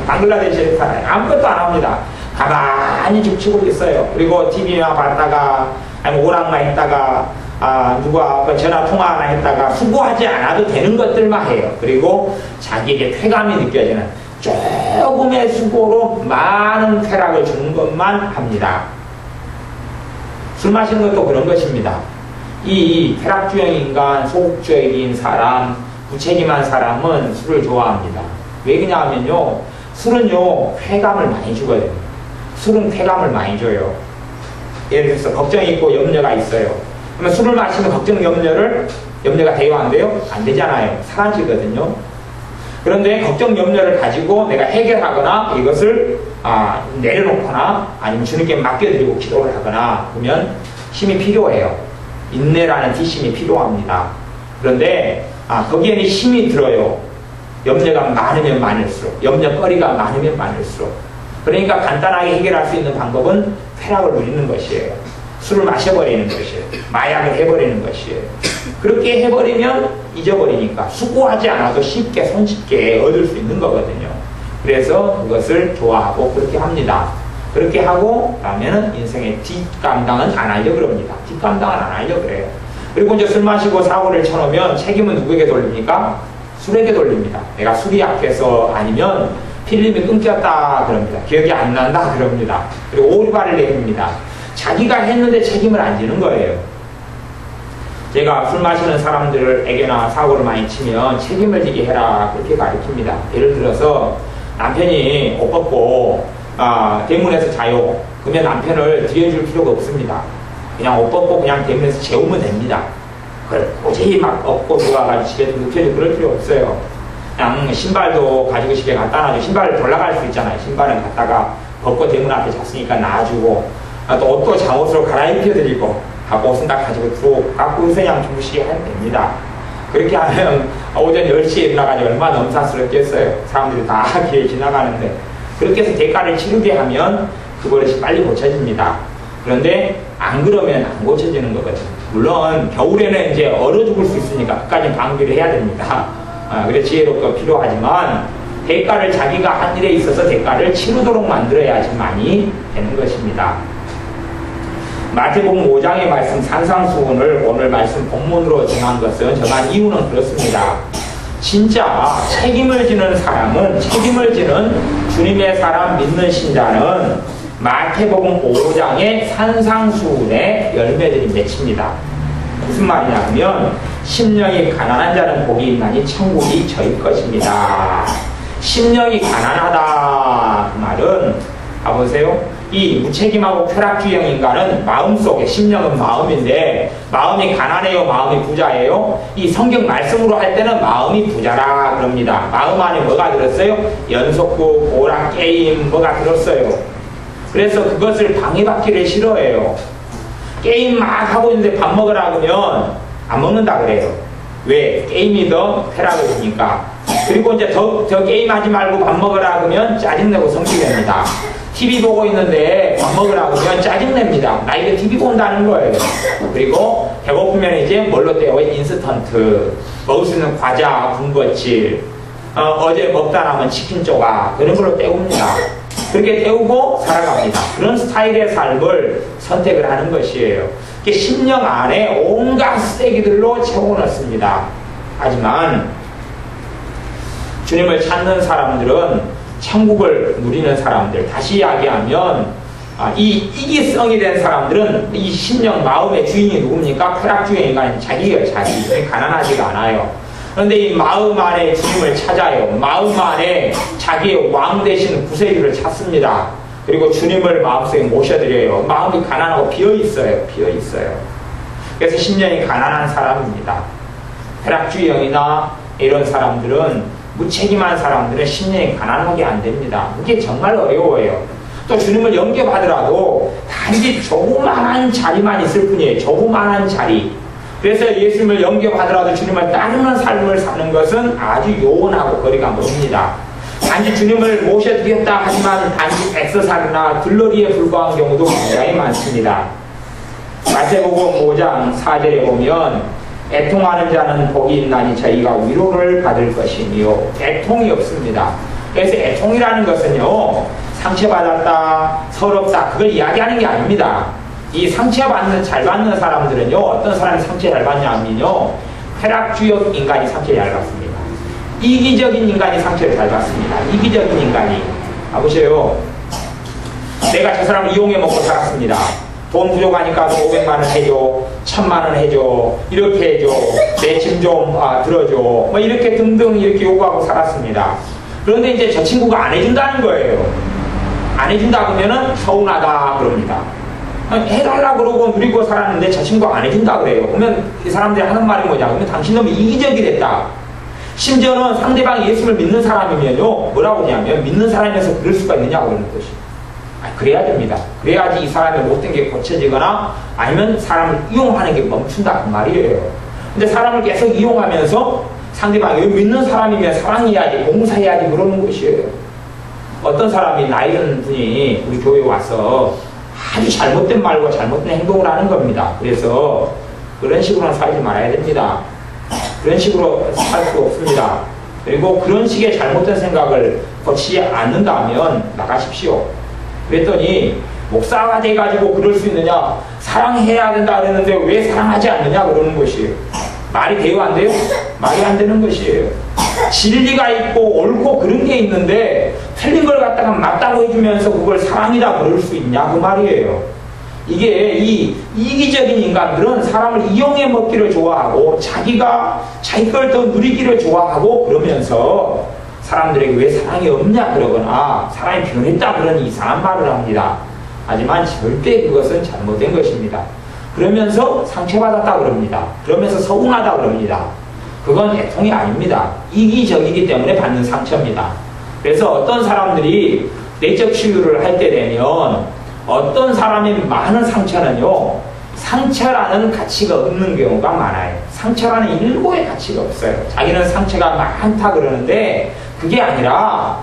방글라데시에서 살아요. 아무것도 안 합니다. 가만히 죽치고 있어요. 그리고 TV나 봤다가 아니면 오락만 있다가 누가 전화 통화 하나 했다가 수고하지 않아도 되는 것들만 해요. 그리고 자기에게 쾌감이 느껴지는 조금의 수고로 많은 쾌락을 주는 것만 합니다. 술 마시는 것도 그런 것입니다. 이 쾌락주의 인간, 소극적인 사람, 무책임한 사람은 술을 좋아합니다. 왜 그러냐면요, 술은요 쾌감을 많이 주거든요. 술은 쾌감을 많이 줘요. 예를 들어서 걱정이 있고 염려가 있어요. 그러면 술을 마시면 걱정 염려가 돼요? 안 돼요? 안 되잖아요. 사라지거든요. 그런데 걱정 염려를 가지고 내가 해결하거나 이것을 내려놓거나 아니면 주님께 맡겨드리고 기도를 하거나 그러면 힘이 필요해요. 인내라는 뒷심이 필요합니다. 그런데 거기에는 힘이 들어요. 염려가 많으면 많을수록, 염려거리가 많으면 많을수록. 그러니까 간단하게 해결할 수 있는 방법은 쾌락을 누리는 것이에요. 술을 마셔버리는 것이에요. 마약을 해버리는 것이에요. 그렇게 해버리면 잊어버리니까 수고하지 않아도 쉽게 손쉽게 얻을 수 있는 거거든요. 그래서 그것을 좋아하고 그렇게 합니다. 그렇게 하고 나면은 인생의 뒷감당은 안 하려고 그럽니다. 뒷감당은 안 하려고 그래요. 그리고 이제 술 마시고 사고를 쳐놓으면 책임은 누구에게 돌립니까? 술에게 돌립니다. 내가 술이 약해서 아니면 필름이 끊겼다 그럽니다. 기억이 안 난다 그럽니다. 그리고 오리발을 내립니다. 자기가 했는데 책임을 안 지는 거예요. 제가 술 마시는 사람들에게나 사고를 많이 치면 책임을 지게 해라 그렇게 가르칩니다. 예를 들어서 남편이 옷 벗고 대문에서 자요. 그러면 남편을 들여줄 필요가 없습니다. 그냥 옷 벗고 그냥 대문에서 재우면 됩니다. 그걸 도저히 막 업고 들어가가지고 집에 눕혀주고 그럴 필요 없어요. 그냥 신발도 가지고 집에 갖다 놔주고 신발을 돌아갈 수 있잖아요. 신발은 갖다가 벗고 대문 앞에 잤으니까 놔주고 또 옷도 잠옷으로 갈아입혀드리고 하고 옷은 다 가지고 들어오고 갖고 그냥 주무시게 하면 됩니다. 그렇게 하면 오전 10시에 일어나가지고 얼마나 넘사스럽겠어요. 사람들이 다 길에 지나가는데 그렇게 해서 대가를 치르게 하면 그 버릇이 빨리 고쳐집니다. 그런데 안 그러면 안 고쳐지는 거거든요. 물론 겨울에는 이제 얼어 죽을 수 있으니까 그까지 방비를 해야 됩니다. 그래 지혜롭고 필요하지만 대가를 자기가 한 일에 있어서 대가를 치르도록 만들어야지만이 되는 것입니다. 마태복음 5장의 말씀 산상수훈을 오늘 말씀 본문으로 정한 것은 정한 이유는 그렇습니다. 진짜 책임을 지는 사람은 책임을 지는 주님의 사람 믿는 신자는 마태복음 5장의 산상수훈의 열매들이 맺힙니다. 무슨 말이냐면 심령이 가난한 자는 복이 있나니 천국이 저희 것입니다. 심령이 가난하다 그 말은 봐보세요. 이 무책임하고 쾌락주의형 인간은 마음속에, 심령은 마음인데 마음이 가난해요, 마음이 부자예요? 이 성경 말씀으로 할 때는 마음이 부자라 그럽니다. 마음 안에 뭐가 들었어요? 연속구, 오락, 게임 뭐가 들었어요. 그래서 그것을 방해받기를 싫어해요. 게임 막 하고 있는데 밥 먹으라 그러면 안 먹는다 그래요. 왜? 게임이 더 쾌락을 주니까. 그리고 이제 더 게임하지 말고 밥 먹으라 그러면 짜증내고 성질냅니다. TV 보고 있는데 밥 먹으라 그러면 짜증냅니다. 나 이거 TV 본다는 거예요. 그리고 배고프면 이제 뭘로 때워요? 인스턴트. 먹을 수 있는 과자, 군것질. 어제 먹다 남은 치킨 조각. 그런 걸로 때웁니다. 그렇게 때우고 살아갑니다. 그런 스타일의 삶을 선택을 하는 것이에요. 심령 안에 온갖 쓰레기들로 채워넣습니다. 하지만 주님을 찾는 사람들은 천국을 누리는 사람들, 다시 이야기하면 이 이기성이 된 사람들은 이 심령 마음의 주인이 누굽니까? 쾌락주의 인간이 자기예요. 자기. 가난하지가 않아요. 그런데 이 마음 안에 주님을 찾아요. 마음 안에 자기의 왕 되시는 구세주를 찾습니다. 그리고 주님을 마음속에 모셔드려요. 마음이 가난하고 비어있어요. 비어있어요. 그래서 심령이 가난한 사람입니다. 쾌락주의형이나 이런 사람들은, 무책임한 사람들은 심령이 가난하게 안 됩니다. 이게 정말 어려워요. 또 주님을 영접하더라도 단지 조그만한 자리만 있을 뿐이에요. 조그만한 자리. 그래서 예수님을 영접하더라도 주님을 따르는 삶을 사는 것은 아주 요원하고 거리가 멉니다. 단지 주님을 모셔드렸다 하지만 단지 백서살이나 들러리에 불과한 경우도 굉장히 많습니다. 마태복음 5장 4절에 보면 애통하는 자는 복이 있나니 저희가 위로를 받을 것이며, 애통이 없습니다. 그래서 애통이라는 것은요, 상처받았다, 서럽다, 그걸 이야기하는 게 아닙니다. 이 상처받는, 잘 받는 사람들은요, 어떤 사람이 상처 잘 받냐면요, 쾌락주의 인간이 상처 잘 받습니다. 이기적인 인간이 상처를 잘 받습니다. 이기적인 인간이. 보세요. 내가 저 사람을 이용해 먹고 살았습니다. 돈 부족하니까 500만 원 해줘, 1000만 원 해줘, 이렇게 해줘, 내 짐 좀 들어줘, 뭐 이렇게 등등 이렇게 요구하고 살았습니다. 그런데 이제 저 친구가 안 해준다는 거예요. 안 해준다 그러면은 서운하다 그럽니다. 해달라 그러고 누리고 살았는데 저 친구가 안 해준다 그래요. 그러면 이 사람들이 하는 말이 뭐냐? 그러면 당신 너무 이기적이 됐다. 심지어는 상대방이 예수를 믿는 사람이면요, 뭐라고 하냐면 믿는 사람이어서 그럴 수가 있느냐고 그러는 것이. 그래야 됩니다. 그래야지 이 사람의 못된 게 고쳐지거나 아니면 사람을 이용하는 게 멈춘다 그 말이에요. 근데 사람을 계속 이용하면서 상대방이 믿는 사람이면 사랑해야지, 봉사해야지 그러는 것이에요. 어떤 사람이 나이 든 분이 우리 교회에 와서 아주 잘못된 말과 잘못된 행동을 하는 겁니다. 그래서 그런 식으로는 살지 말아야 됩니다. 그런 식으로 살 수 없습니다. 그리고 그런 식의 잘못된 생각을 고치지 않는다면 나가십시오. 그랬더니 목사가 돼가지고 그럴 수 있느냐? 사랑해야 된다 그랬는데 왜 사랑하지 않느냐 그러는 것이에요. 말이 돼요 안 돼요? 말이 안 되는 것이에요. 진리가 있고 옳고 그런 게 있는데 틀린 걸 갖다가 맞다고 해주면서 그걸 사랑이다 그럴 수 있냐 그 말이에요. 이게 이 이기적인 인간들은 사람을 이용해 먹기를 좋아하고 자기가 자기 걸 더 누리기를 좋아하고 그러면서 사람들에게 왜 사랑이 없냐 그러거나 사랑이 변했다 그런 이상한 말을 합니다. 하지만 절대 그것은 잘못된 것입니다. 그러면서 상처받았다 그럽니다. 그러면서 서운하다 그럽니다. 그건 애통이 아닙니다. 이기적이기 때문에 받는 상처입니다. 그래서 어떤 사람들이 내적 치유를 할 때 되면 어떤 사람의 많은 상처는요, 상처라는 가치가 없는 경우가 많아요. 상처라는 일고의 가치가 없어요. 자기는 상처가 많다 그러는데 그게 아니라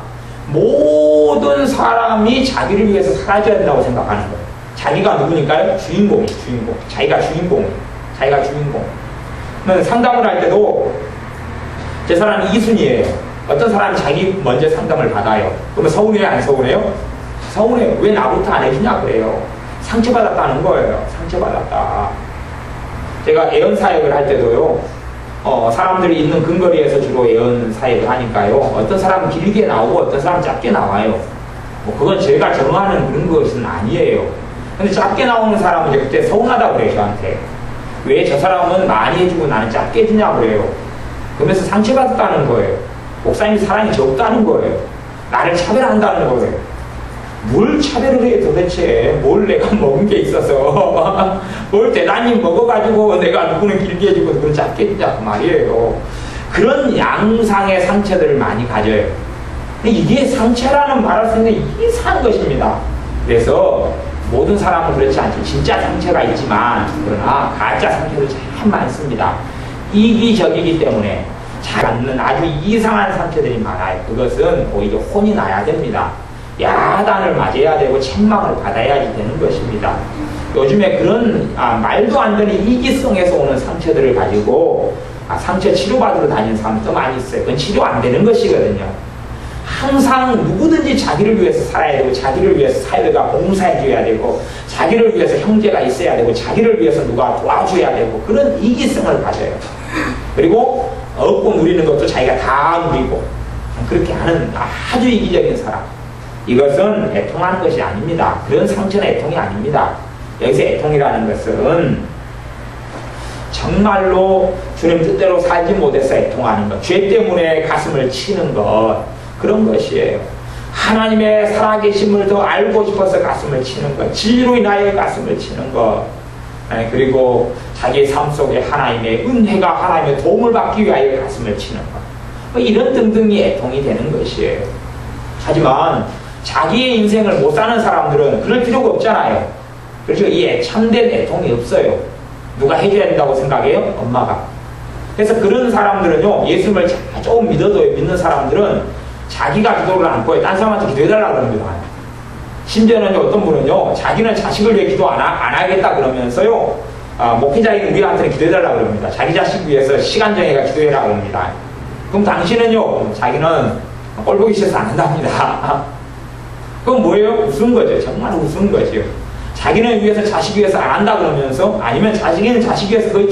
모든 사람이 자기를 위해서 사라져야 된다고 생각하는 거예요. 자기가 누구니까요? 주인공이 주인공. 자기가 주인공이에요. 자기가 주인공. 상담을 할 때도 제 사람이 2순위예요. 어떤 사람이 자기 먼저 상담을 받아요. 그러면 서운해요? 안 서운해요? 서운해요. 왜 나부터 안 해주냐 그래요. 상처받았다는 거예요. 상처받았다. 제가 애언 사역을 할 때도요, 사람들이 있는 근거리에서 주로 애언 사역을 하니까요, 어떤 사람은 길게 나오고 어떤 사람은 짧게 나와요. 뭐 그건 제가 정하는 그런 것은 아니에요. 근데 짧게 나오는 사람은 이제 그때 서운하다고 그래요, 저한테. 왜 저 사람은 많이 해주고 나는 작게 해주냐고 그래요. 그러면서 상처받았다는 거예요. 목사님이 사랑이 적다는 거예요. 나를 차별한다는 거예요. 뭘 차별을 해 도대체. 뭘 내가 먹은 게 있어서 뭘 대단히 먹어가지고 내가 누구는 길게 해주고 누구는 작게 해주자고 말이에요. 그런 양상의 상처들을 많이 가져요. 이게 상처라는 말할 수 있는 이상한 것입니다. 그래서 모든 사람은 그렇지 않죠. 진짜 상처가 있지만 그러나 가짜 상처도 참 많습니다. 이기적이기 때문에 잘 않는 아주 이상한 상처들이 많아요. 그것은 오히려 혼이 나야 됩니다. 야단을 맞아야 되고 책망을 받아야지 되는 것입니다. 요즘에 그런 말도 안 되는 이기성에서 오는 상처들을 가지고 상처 치료받으러 다니는 사람도 많이 있어요. 그건 치료 안 되는 것이거든요. 항상 누구든지 자기를 위해서 살아야 되고 자기를 위해서 사회가 봉사해줘야 되고 자기를 위해서 형제가 있어야 되고 자기를 위해서 누가 도와줘야 되고 그런 이기성을 가져요. 그리고 얻고 누리는 것도 자기가 다 누리고 그렇게 하는 아주 이기적인 사람. 이것은 애통하는 것이 아닙니다. 그런 상처는 애통이 아닙니다. 여기서 애통이라는 것은 정말로 주님 뜻대로 살지 못해서 애통하는 것, 죄 때문에 가슴을 치는 것, 그런 것이에요. 하나님의 살아계심을 더 알고 싶어서 가슴을 치는 것, 진리로 인하여 가슴을 치는 것, 그리고 자기의 삶 속에 하나님의 은혜가 하나님의 도움을 받기 위하여 가슴을 치는 것, 이런 등등이 애통이 되는 것이에요. 하지만 자기의 인생을 못 사는 사람들은 그럴 필요가 없잖아요. 그래서 이 참된 애통이 없어요. 누가 해줘야 된다고 생각해요? 엄마가. 그래서 그런 사람들은요, 예수님을 조금 믿는 사람들은 자기가 기도를 안 하고 딴 사람한테 기도해달라고 그럽니다. 심지어는 어떤 분은요, 자기는 자식을 위해 기도 안 하겠다 그러면서요, 목회자인 우리한테는 기도해달라고 그럽니다. 자기 자식 위해서 시간 정해가 기도해라 그럽니다. 그럼 당신은요, 자기는 꼴 보기 싫어서 안 한답니다. 그건 뭐예요? 우스운 거죠. 정말 우스운 거죠. 자기는 위해서 자식 위해서 안 한다 그러면서, 아니면 자식은 자식 위해서 거의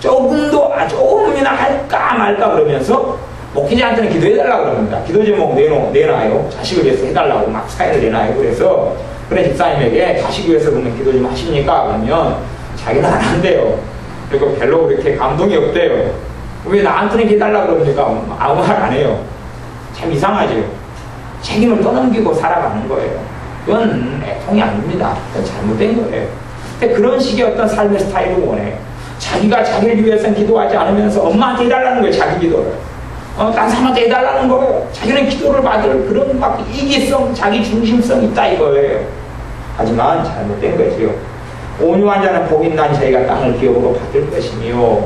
조금이나 할까 말까 그러면서 목회자한테는 기도해달라고 그럽니다. 기도 제목 내놔요. 자식을 위해서 해달라고 막 사연을 내놔요. 그래서 그래 집사님에게 자식 위해서 그러면 기도 좀 하십니까? 그러면 자기는 안 한대요. 그리고 별로 그렇게 감동이 없대요. 왜 나한테는 해달라고 그럽니까? 아무 말 안 해요. 참 이상하죠. 책임을 떠넘기고 살아가는 거예요. 그건 애통이 아닙니다. 그건 잘못된 거예요. 근데 그런 식의 어떤 삶의 스타일을 원해요. 자기가 자기를 위해서는 기도하지 않으면서 엄마한테 해달라는 거예요. 자기 기도를. 딴 사람한테 해달라는 거예요. 자기는 기도를 받을 그런 막 이기성, 자기 중심성이 있다 이거예요. 하지만 잘못된 거지요. 온유한 자는 복이 있나니 저희가 땅을 기업으로 받을 것이며,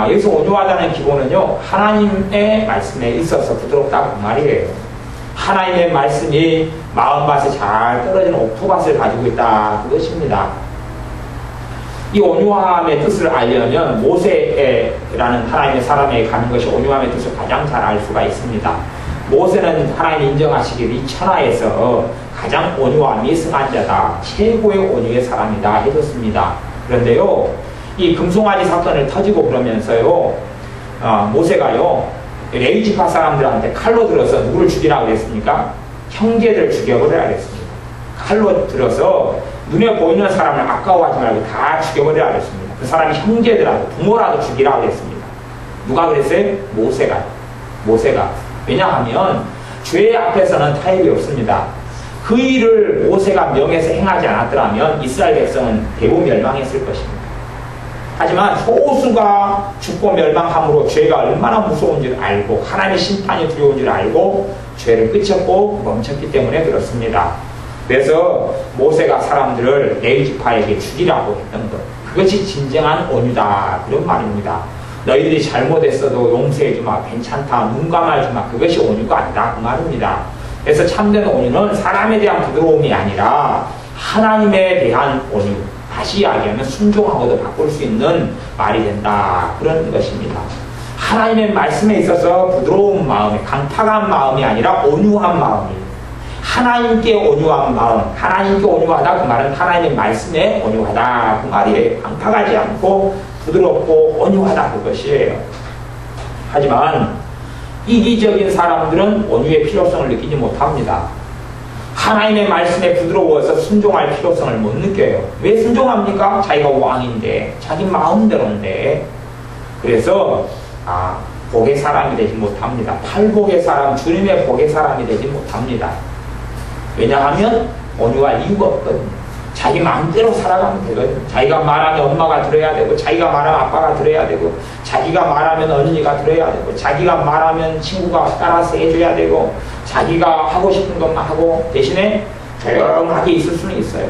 여기서 온유하다는 기본은요, 하나님의 말씀에 있어서 부드럽다고 그 말이에요. 하나님의 말씀이 마음밭에 잘 떨어지는 옥토밭을 가지고 있다 그것입니다. 이 온유함의 뜻을 알려면 모세라는 하나님의 사람에게 가는 것이 온유함의 뜻을 가장 잘 알 수가 있습니다. 모세는 하나님이 인정하시기를 이 천하에서 가장 온유함이 승한 자다, 최고의 온유의 사람이다 해줬습니다. 그런데요, 이 금송아지 사건을 터지고 그러면서요, 모세가요, 레위 지파 사람들한테 칼로 들어서 누구를 죽이라고 그랬습니까? 형제들을 죽여버려야 그랬습니다. 칼로 들어서 눈에 보이는 사람을 아까워하지 말고 다 죽여버려야 그랬습니다. 그 사람이 형제들하고 부모라도 죽이라고 그랬습니다. 누가 그랬어요? 모세가. 왜냐하면 죄 앞에서는 타협이 없습니다. 그 일을 모세가 명해서 행하지 않았더라면 이스라엘 백성은 대부분 멸망했을 것입니다. 하지만 소수가 죽고 멸망함으로 죄가 얼마나 무서운 줄 알고 하나님의 심판이 두려운 줄 알고 죄를 그쳤고 멈췄기 때문에 그렇습니다. 그래서 모세가 사람들을 레위 지파에게 죽이라고 했던 것, 그것이 진정한 온유다 그런 말입니다. 너희들이 잘못했어도 용서해주마, 괜찮다, 눈 감아주마, 그것이 온유가 아니다 그 말입니다. 그래서 참된 온유는 사람에 대한 부드러움이 아니라 하나님에 대한 온유, 다시 이야기하면 순종하고도 바꿀 수 있는 말이 된다 그런 것입니다. 하나님의 말씀에 있어서 부드러운 마음이, 강팍한 마음이 아니라 온유한 마음이, 하나님께 온유한 마음, 하나님께 온유하다 그 말은 하나님의 말씀에 온유하다 그 말이에요. 강팍하지 않고 부드럽고 온유하다 그것이에요. 하지만 이기적인 사람들은 온유의 필요성을 느끼지 못합니다. 하나님의 말씀에 부드러워서 순종할 필요성을 못 느껴요. 왜 순종합니까? 자기가 왕인데, 자기 마음대로인데. 그래서 복의 사람이 되지 못합니다. 팔복의 사람, 주님의 복의 사람이 되지 못합니다. 왜냐하면 온유할 이유가 없거든요. 자기 마음대로 살아가면 되거든요. 자기가 말하면 엄마가 들어야 되고, 자기가 말하면 아빠가 들어야 되고, 자기가 말하면 언니가 들어야 되고, 자기가 말하면 친구가 따라서 해줘야 되고, 자기가 하고 싶은 것만 하고, 대신에 조용하게 있을 수는 있어요.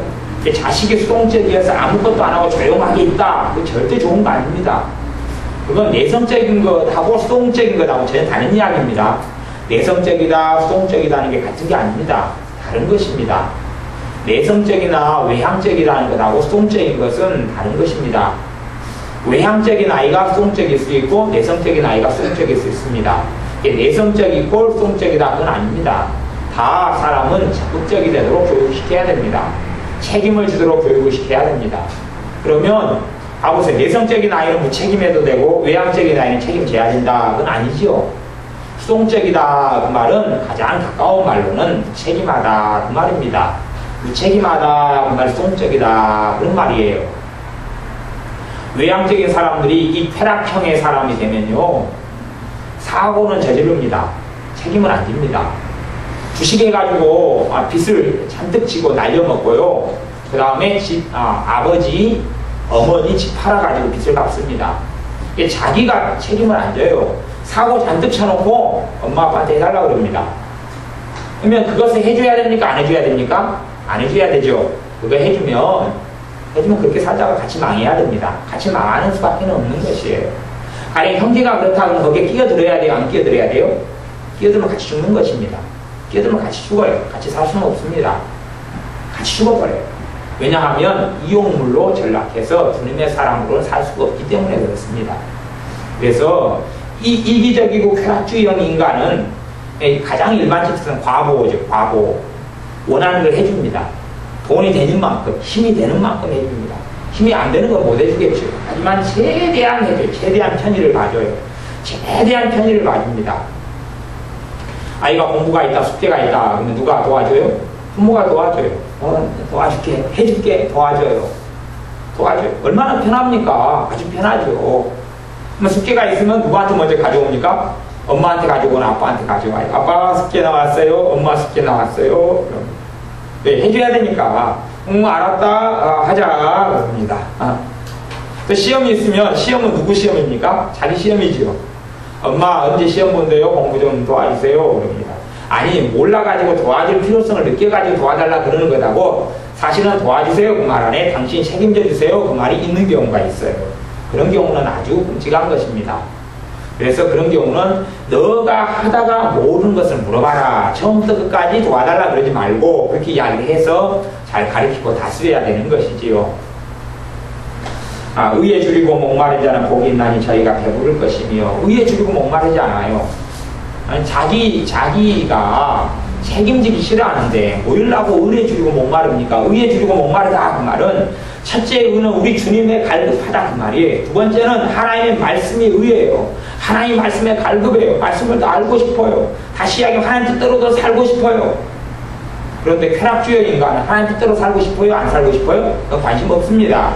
자식이 수동적이어서 아무것도 안 하고 조용하게 있다. 그거 절대 좋은 거 아닙니다. 그건 내성적인 것하고 수동적인 것하고 전혀 다른 이야기입니다. 내성적이다, 수동적이다는 게 같은 게 아닙니다. 다른 것입니다. 내성적이나 외향적이라는 것하고 수동적인 것은 다른 것입니다. 외향적인 아이가 수동적일 수 있고 내성적인 아이가 수동적일 수 있습니다. 내성적이고 수동적이다 그건 아닙니다. 다 사람은 적극적이 되도록 교육시켜야 됩니다. 책임을 지도록 교육을 시켜야 됩니다. 그러면 보세요. 내성적인 아이는 무책임해도 되고 외향적인 아이는 책임져야 된다 그건 아니지요. 수동적이다 그 말은 가장 가까운 말로는 무책임하다 그 말입니다. 무책임하다 그 말이 수동적이다 그런 말이에요. 외향적인 사람들이 이 쾌락형의 사람이 되면요 사고는 저지릅니다. 책임을 안 집니다. 주식해가지고 빚을 잔뜩 지고 날려먹고요. 그 다음에 아버지 어머니 집 팔아가지고 빚을 갚습니다. 자기가 책임을 안 져요. 사고 잔뜩 쳐놓고 엄마 아빠한테 해달라고 그럽니다. 그러면 그것을 해줘야 됩니까? 안 해줘야 됩니까? 안 해줘야 되죠. 그거 해주면 그렇게 살다가 같이 망해야 됩니다. 같이 망하는 수밖에 없는 것이에요. 아니 형제가 그렇다면 거기에 끼어들어야 돼요? 안 끼어들어야 돼요? 끼어들면 같이 죽는 것입니다. 끼어들면 같이 죽어요. 같이 살 수는 없습니다. 같이 죽어버려요. 왜냐하면 이용물로 전락해서 주님의 사랑으로는 살 수가 없기 때문에 그렇습니다. 그래서 이 이기적이고 쾌락주의형 인간은 가장 일반적 특성은 과보죠. 과보. 원하는 걸 해줍니다. 돈이 되는 만큼, 힘이 되는 만큼 해줍니다. 힘이 안 되는 건 못 해주겠죠. 하지만 최대한 해줘요. 최대한 편의를 봐줘요. 최대한 편의를 봐줍니다. 아이가 공부가 있다, 숙제가 있다. 그러면 누가 도와줘요? 부모가 도와줘요. 도와줄게, 해줄게, 도와줘요. 도와줘요. 얼마나 편합니까? 아주 편하죠. 숙제가 있으면 누구한테 먼저 가져옵니까? 엄마한테 가져오거나 아빠한테 가져와요. 아빠 숙제 나왔어요. 엄마 숙제 나왔어요. 네, 해줘야 되니까. 알았다. 하자. 그럽니다. 또 시험이 있으면 시험은 누구 시험입니까? 자기 시험이지요. 엄마 언제 시험 본대요? 공부 좀 도와주세요. 그럽니다. 아니 몰라가지고 도와줄 필요성을 느껴가지고 도와달라 그러는 거라고 사실은 도와주세요 그 말 안에 당신 책임져 주세요 그 말이 있는 경우가 있어요. 그런 경우는 아주 끔찍한 것입니다. 그래서 그런 경우는 너가 하다가 모르는 것을 물어봐라. 처음부터 끝까지 도와달라 그러지 말고 그렇게 이야기를 해서 잘 가르치고 다스려야 되는 것이지요. 의에 줄이고 목마른 자는 복이 있나니 저희가 배부를 것이며 의에 줄이고 목마르지 않아요. 자기가 책임지기 싫어하는데 뭐일라고 의에 줄이고 목마릅니까? 의에 줄이고 목마르다 그 말은 첫째 의는 우리 주님의 갈급하다 그 말이에요. 두 번째는 하나님의 말씀이 의예요. 하나님 말씀에 갈급해요. 말씀을 더 알고 싶어요. 다시 이야기하면 하나님 뜻대로 살고 싶어요. 그런데 쾌락주의 인간은 하나님 뜻대로 살고 싶어요? 안 살고 싶어요? 그건 관심 없습니다.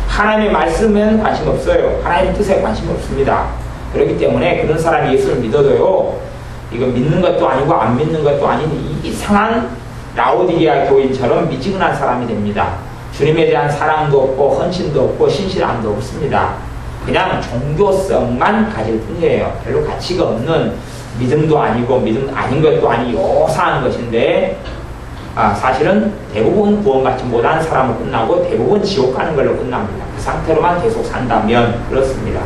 하나님의 말씀엔 관심 없어요. 하나님의 뜻에 관심 없습니다. 그렇기 때문에 그런 사람이 예수를 믿어도요 이거 믿는 것도 아니고 안 믿는 것도 아닌 이상한 라오디게아 교인처럼 미지근한 사람이 됩니다. 주님에 대한 사랑도 없고 헌신도 없고 신실함도 없습니다. 그냥 종교성만 가질 뿐이에요. 별로 가치가 없는 믿음도 아니고 믿음 아닌 것도 아니고 요사한 것인데 사실은 대부분 구원받지 못한 사람은 끝나고 대부분 지옥 가는 걸로 끝납니다. 그 상태로만 계속 산다면 그렇습니다.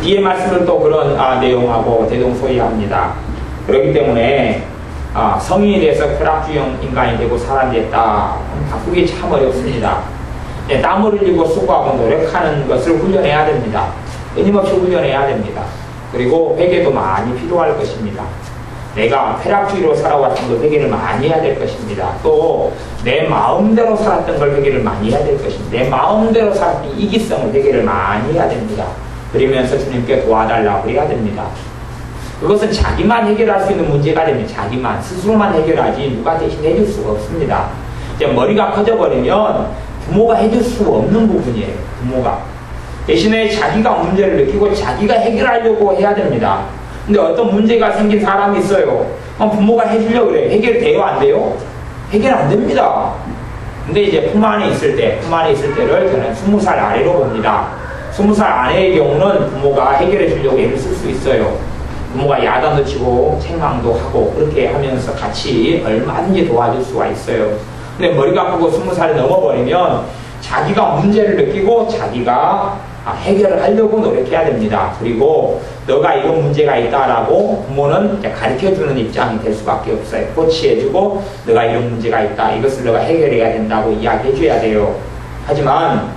뒤에 말씀을 또 그런 내용하고 대동소이합니다. 그렇기 때문에 성인이 돼서 쾌락주의형 인간이 되고 사람이 됐다. 바꾸기 참 어렵습니다. 땀을 흘리고 수고하고 노력하는 것을 훈련해야 됩니다. 끊임없이 훈련해야 됩니다. 그리고 회개도 많이 필요할 것입니다. 내가 쾌락주의로 살아왔던 걸 회개를 많이 해야 될 것입니다. 또 내 마음대로 살았던 걸 회개를 많이 해야 될 것입니다. 내 마음대로 살았던 이기성을 회개를 많이 해야 됩니다. 그러면서 주님께 도와달라고 해야 됩니다. 그것은 자기만 해결할 수 있는 문제가 되면 자기만 스스로만 해결하지 누가 대신 해줄 수가 없습니다. 이제 머리가 커져버리면 부모가 해줄 수 없는 부분이에요. 부모가 대신에 자기가 문제를 느끼고 자기가 해결하려고 해야 됩니다. 근데 어떤 문제가 생긴 사람이 있어요. 부모가 해주려고 그래. 해결돼요? 안 돼요? 해결 안 됩니다. 근데 이제 품 안에 있을 때를 저는 20살 아래로 봅니다. 20살 아래의 경우는 부모가 해결해 주려고 애를 쓸 수 있어요. 부모가 야단도 치고 책망도 하고 그렇게 하면서 같이 얼마든지 도와줄 수가 있어요. 근데 머리가 아프고 20살이 넘어버리면 자기가 문제를 느끼고 자기가 해결을 하려고 노력해야 됩니다. 그리고 너가 이런 문제가 있다라고 부모는 가르쳐주는 입장이 될 수밖에 없어요. 코치해주고 너가 이런 문제가 있다. 이것을 너가 해결해야 된다고 이야기해줘야 돼요. 하지만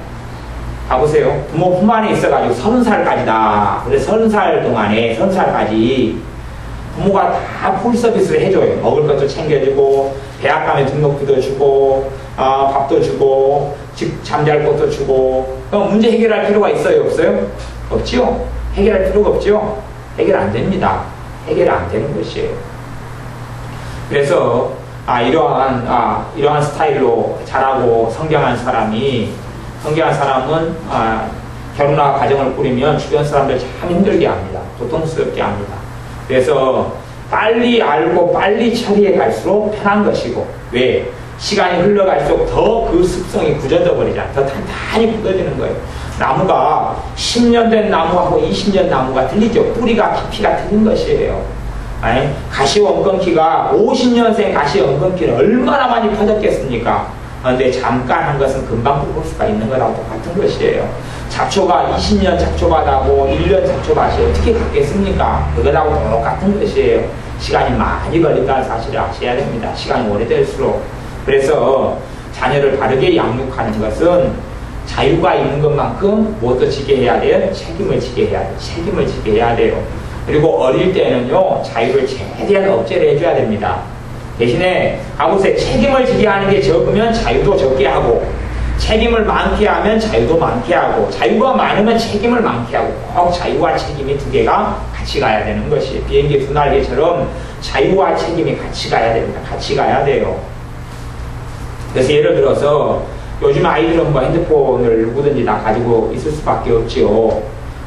봐보세요. 부모 품 안에 있어가지고 30살까지다. 그래서 30살 동안에 30살까지 부모가 다 풀서비스를 해줘요. 먹을 것도 챙겨주고 대학 가면 등록비도 주고 밥도 주고 집 잠잘 것도 주고 그럼 문제 해결할 필요가 있어요? 없어요? 없지요? 해결할 필요가 없지요? 해결 안 됩니다. 해결 안 되는 것이에요. 그래서 이러한 스타일로 자라고 성장한 사람은 결혼하고 가정을 꾸리면 주변 사람들 참 힘들게 합니다. 고통스럽게 합니다. 그래서 빨리 알고 빨리 처리해 갈수록 편한 것이고 왜? 시간이 흘러갈수록 더 그 습성이 굳어져 버리잖아요. 더 단단히 굳어지는 거예요. 나무가 10년 된 나무하고 20년 나무가 틀리죠. 뿌리가 깊이가 틀린 것이에요. 아니, 가시원건키가 50년생 가시원건키는 얼마나 많이 퍼졌겠습니까? 그런데 잠깐 한 것은 금방 뽑을 수가 있는 거라고 똑같은 것이에요. 잡초가 20년 잡초밭하고 1년 잡초밭이 어떻게 같겠습니까? 그거하고 똑같은 것이에요. 시간이 많이 걸린다는 사실을 아셔야 됩니다. 시간이 오래될수록. 그래서 자녀를 바르게 양육하는 것은 자유가 있는 것만큼 무엇도 지게 해야 돼요? 책임을 지게 해야 돼요. 책임을 지게 해야 돼요. 그리고 어릴 때는요, 자유를 최대한 억제를 해줘야 됩니다. 대신에 아버지의 책임을 지게 하는 게 적으면 자유도 적게 하고 책임을 많게 하면 자유도 많게 하고 자유가 많으면 책임을 많게 하고 꼭 자유와 책임이 두 개가 같이 가야 되는 것이 비행기 두 날개처럼 자유와 책임이 같이 가야 됩니다. 같이 가야 돼요. 그래서 예를 들어서 요즘 아이들은 뭐 핸드폰을 누구든지 다 가지고 있을 수밖에 없지요.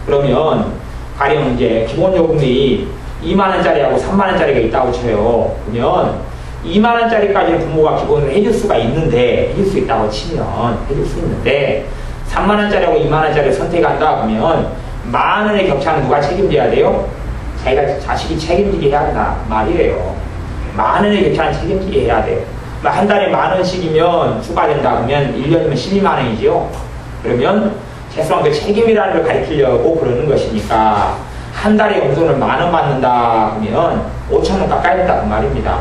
그러면 가령 이제 기본 요금이 2만원짜리하고 3만원짜리가 있다고 쳐요. 그러면 2만원짜리까지는 부모가 기본으로 해줄 수가 있는데, 해줄 수 있다고 치면 해줄 수 있는데 3만원짜리하고 2만원짜리를 선택한다 그러면 만원의 격차는 누가 책임져야 돼요? 자식이 책임지게 해야 한다 말이에요. 만원의 격차는 책임지게 해야 돼요. 한 달에 10,000원씩이면 추가된다 그러면 1년이면 12만원이지요. 그러면 최소한 그 책임이라는 걸 가르치려고 그러는 것이니까 한 달에 용돈을 10,000원 받는다 그러면 5,000원 가까이 된다 그 말입니다.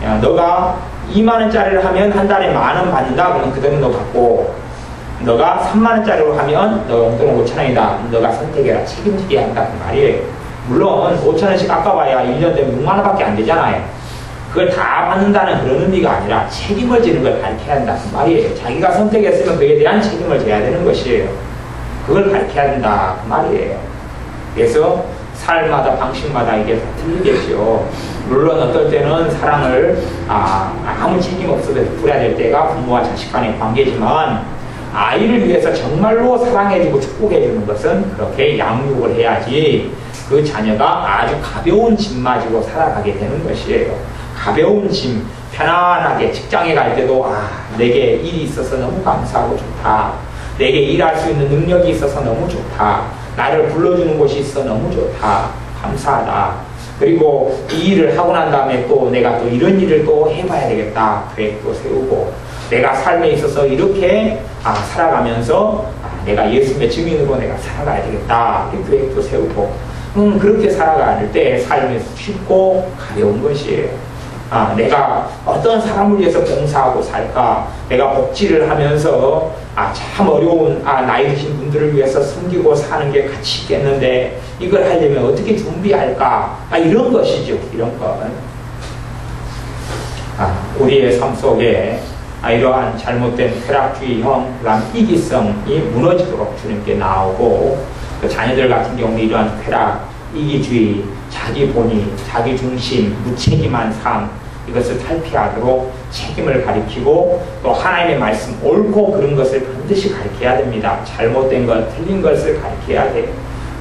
야, 너가 2만원짜리를 하면 한 달에 10,000원 받는다 그러면 그대로 너 받고 너가 3만원짜리로 하면 너 용돈은 5,000원이다. 너가 선택해라. 책임지게 한다 그 말이에요. 물론 5,000원씩 아까봐야 1년 되면 6만원밖에 안 되잖아요. 그걸 다 받는다는 그런 의미가 아니라 책임을 지는 걸 가르쳐야 한다 그 말이에요. 자기가 선택했으면 그에 대한 책임을 져야 되는 것이에요. 그걸 가르쳐야 된다 그 말이에요. 그래서 삶마다 방식마다 이게 다 틀리겠죠. 물론 어떨 때는 사랑을 아무 책임 없어도 베풀어야 될 때가 부모와 자식 간의 관계지만 아이를 위해서 정말로 사랑해주고 축복해주는 것은 그렇게 양육을 해야지 그 자녀가 아주 가벼운 짐 가지고 살아가게 되는 것이에요. 가벼운 짐, 편안하게 직장에 갈 때도 내게 일이 있어서 너무 감사하고 좋다. 내게 일할 수 있는 능력이 있어서 너무 좋다. 나를 불러주는 곳이 있어 너무 좋다. 감사하다. 그리고 이 일을 하고 난 다음에 또 내가 또 이런 일을 또 해봐야 되겠다. 계획도 세우고 내가 삶에 있어서 이렇게 살아가면서 내가 예수님의 증인으로 내가 살아가야 되겠다. 이 계획도 세우고 그렇게 살아갈 때 삶이 쉽고 가벼운 것이에요. 내가 어떤 사람을 위해서 봉사하고 살까? 내가 복지를 하면서 참 어려운 나이 드신 분들을 위해서 섬기고 사는 게 가치 있겠는데 이걸 하려면 어떻게 준비할까? 이런 것이죠. 이런 것. 우리의 삶 속에 이러한 잘못된 쾌락주의형, 그다음 이기성이 무너지도록 주님께 나오고 그 자녀들 같은 경우는 이러한 쾌락, 이기주의, 자기 본의, 자기 중심, 무책임한 삶, 이것을 탈피하도록 책임을 가리키고 또 하나님의 말씀 옳고 그른 것을 반드시 가르쳐야 됩니다. 잘못된 것, 틀린 것을 가르쳐야 돼요.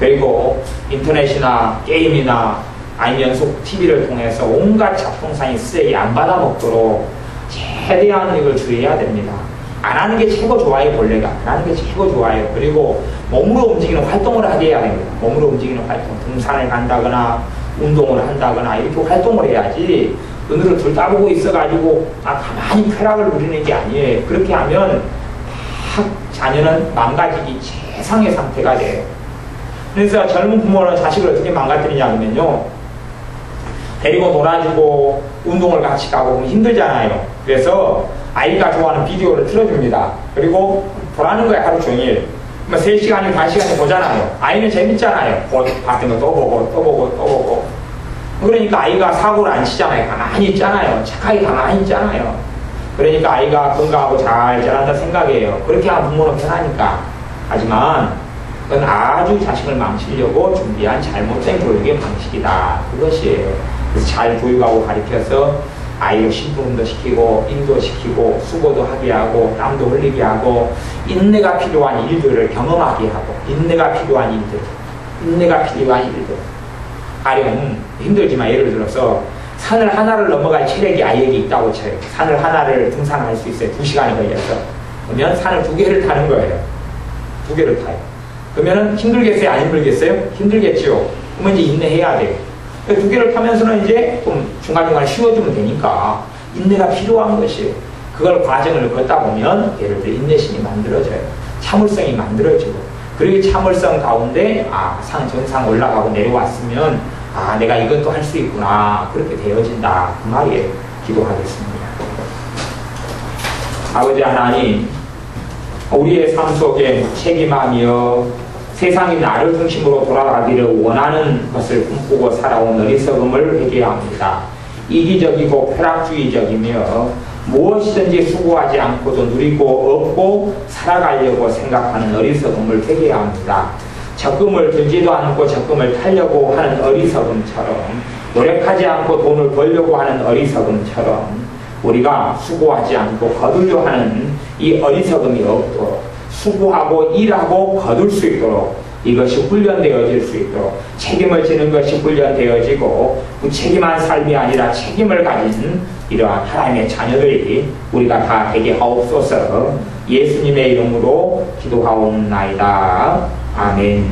그리고 인터넷이나 게임이나 아니면 연속 TV를 통해서 온갖 잡동사니 쓰레기 안 받아먹도록 최대한 이걸 주의해야 됩니다. 안 하는 게 최고 좋아요. 본래가 안 하는 게 최고 좋아요. 그리고 몸으로 움직이는 활동을 하게 해야 됩니다. 몸으로 움직이는 활동, 등산을 간다거나 운동을 한다거나 이렇게 활동을 해야지 눈으로 둘 따보고 있어가지고 가만히 쾌락을 누리는 게 아니에요. 그렇게 하면 자녀는 망가지기 최상의 상태가 돼요. 그래서 젊은 부모는 자식을 어떻게 망가뜨리냐면요, 데리고 놀아주고 운동을 같이 가고 그러면 힘들잖아요. 그래서 아이가 좋아하는 비디오를 틀어줍니다. 그리고 보라는 거야, 하루 종일. 3시간이고 5시간이 보잖아요. 아이는 재밌잖아요. 봤던 거 또 보고 또 보고 또 보고. 그러니까 아이가 사고를 안 치잖아요. 가만히 있잖아요. 착하게 가만히 있잖아요. 그러니까 아이가 건강하고 잘 자란다 생각이에요. 그렇게 하면 부모는 편하니까. 하지만 그건 아주 자식을 망치려고 준비한 잘못된 교육의 방식이다. 그것이에요. 그래서 잘 교육하고 가르쳐서 아이를 심부름도 시키고 일도 시키고 수고도 하게 하고 땀도 흘리게 하고 인내가 필요한 일들을 경험하게 하고 인내가 필요한 일들 가령 힘들지만 예를 들어서 산을 하나를 넘어갈 체력이 아이에게 있다고 쳐요. 산을 하나를 등산할 수 있어요. 2시간이 걸려서. 그러면 산을 2개를 타는 거예요. 2개를 타요. 그러면은 힘들겠어요? 안 힘들겠어요? 힘들겠죠. 그러면 이제 인내해야 돼요. 2개를 타면서는 이제 좀 중간중간 쉬어주면 되니까 인내가 필요한 것이에요. 그걸 과정을 걷다 보면 예를 들어 인내심이 만들어져요. 참을성이 만들어지고, 그리고 참을성 가운데 산 정상 올라가고 내려왔으면 내가 이것도 할 수 있구나, 그렇게 되어진다, 그 말이에요. 기도하겠습니다. 아버지 하나님, 우리의 삶 속에 책임하며 세상이 나를 중심으로 돌아가기를 원하는 것을 꿈꾸고 살아온 어리석음을 회개합니다. 이기적이고 쾌락주의적이며 무엇이든지 수고하지 않고도 누리고 얻고 살아가려고 생각하는 어리석음을 회개합니다. 적금을 들지도 않고 적금을 타려고 하는 어리석음처럼, 노력하지 않고 돈을 벌려고 하는 어리석음처럼 우리가 수고하지 않고 거두려 하는 이 어리석음이 없도록 수고하고 일하고 거둘 수 있도록, 이것이 훈련되어질 수 있도록, 책임을 지는 것이 훈련되어지고 무책임한 삶이 아니라 책임을 가진 이러한 하나님의 자녀들이 우리가 다 되게 하옵소서. 예수님의 이름으로 기도하옵나이다. 아멘.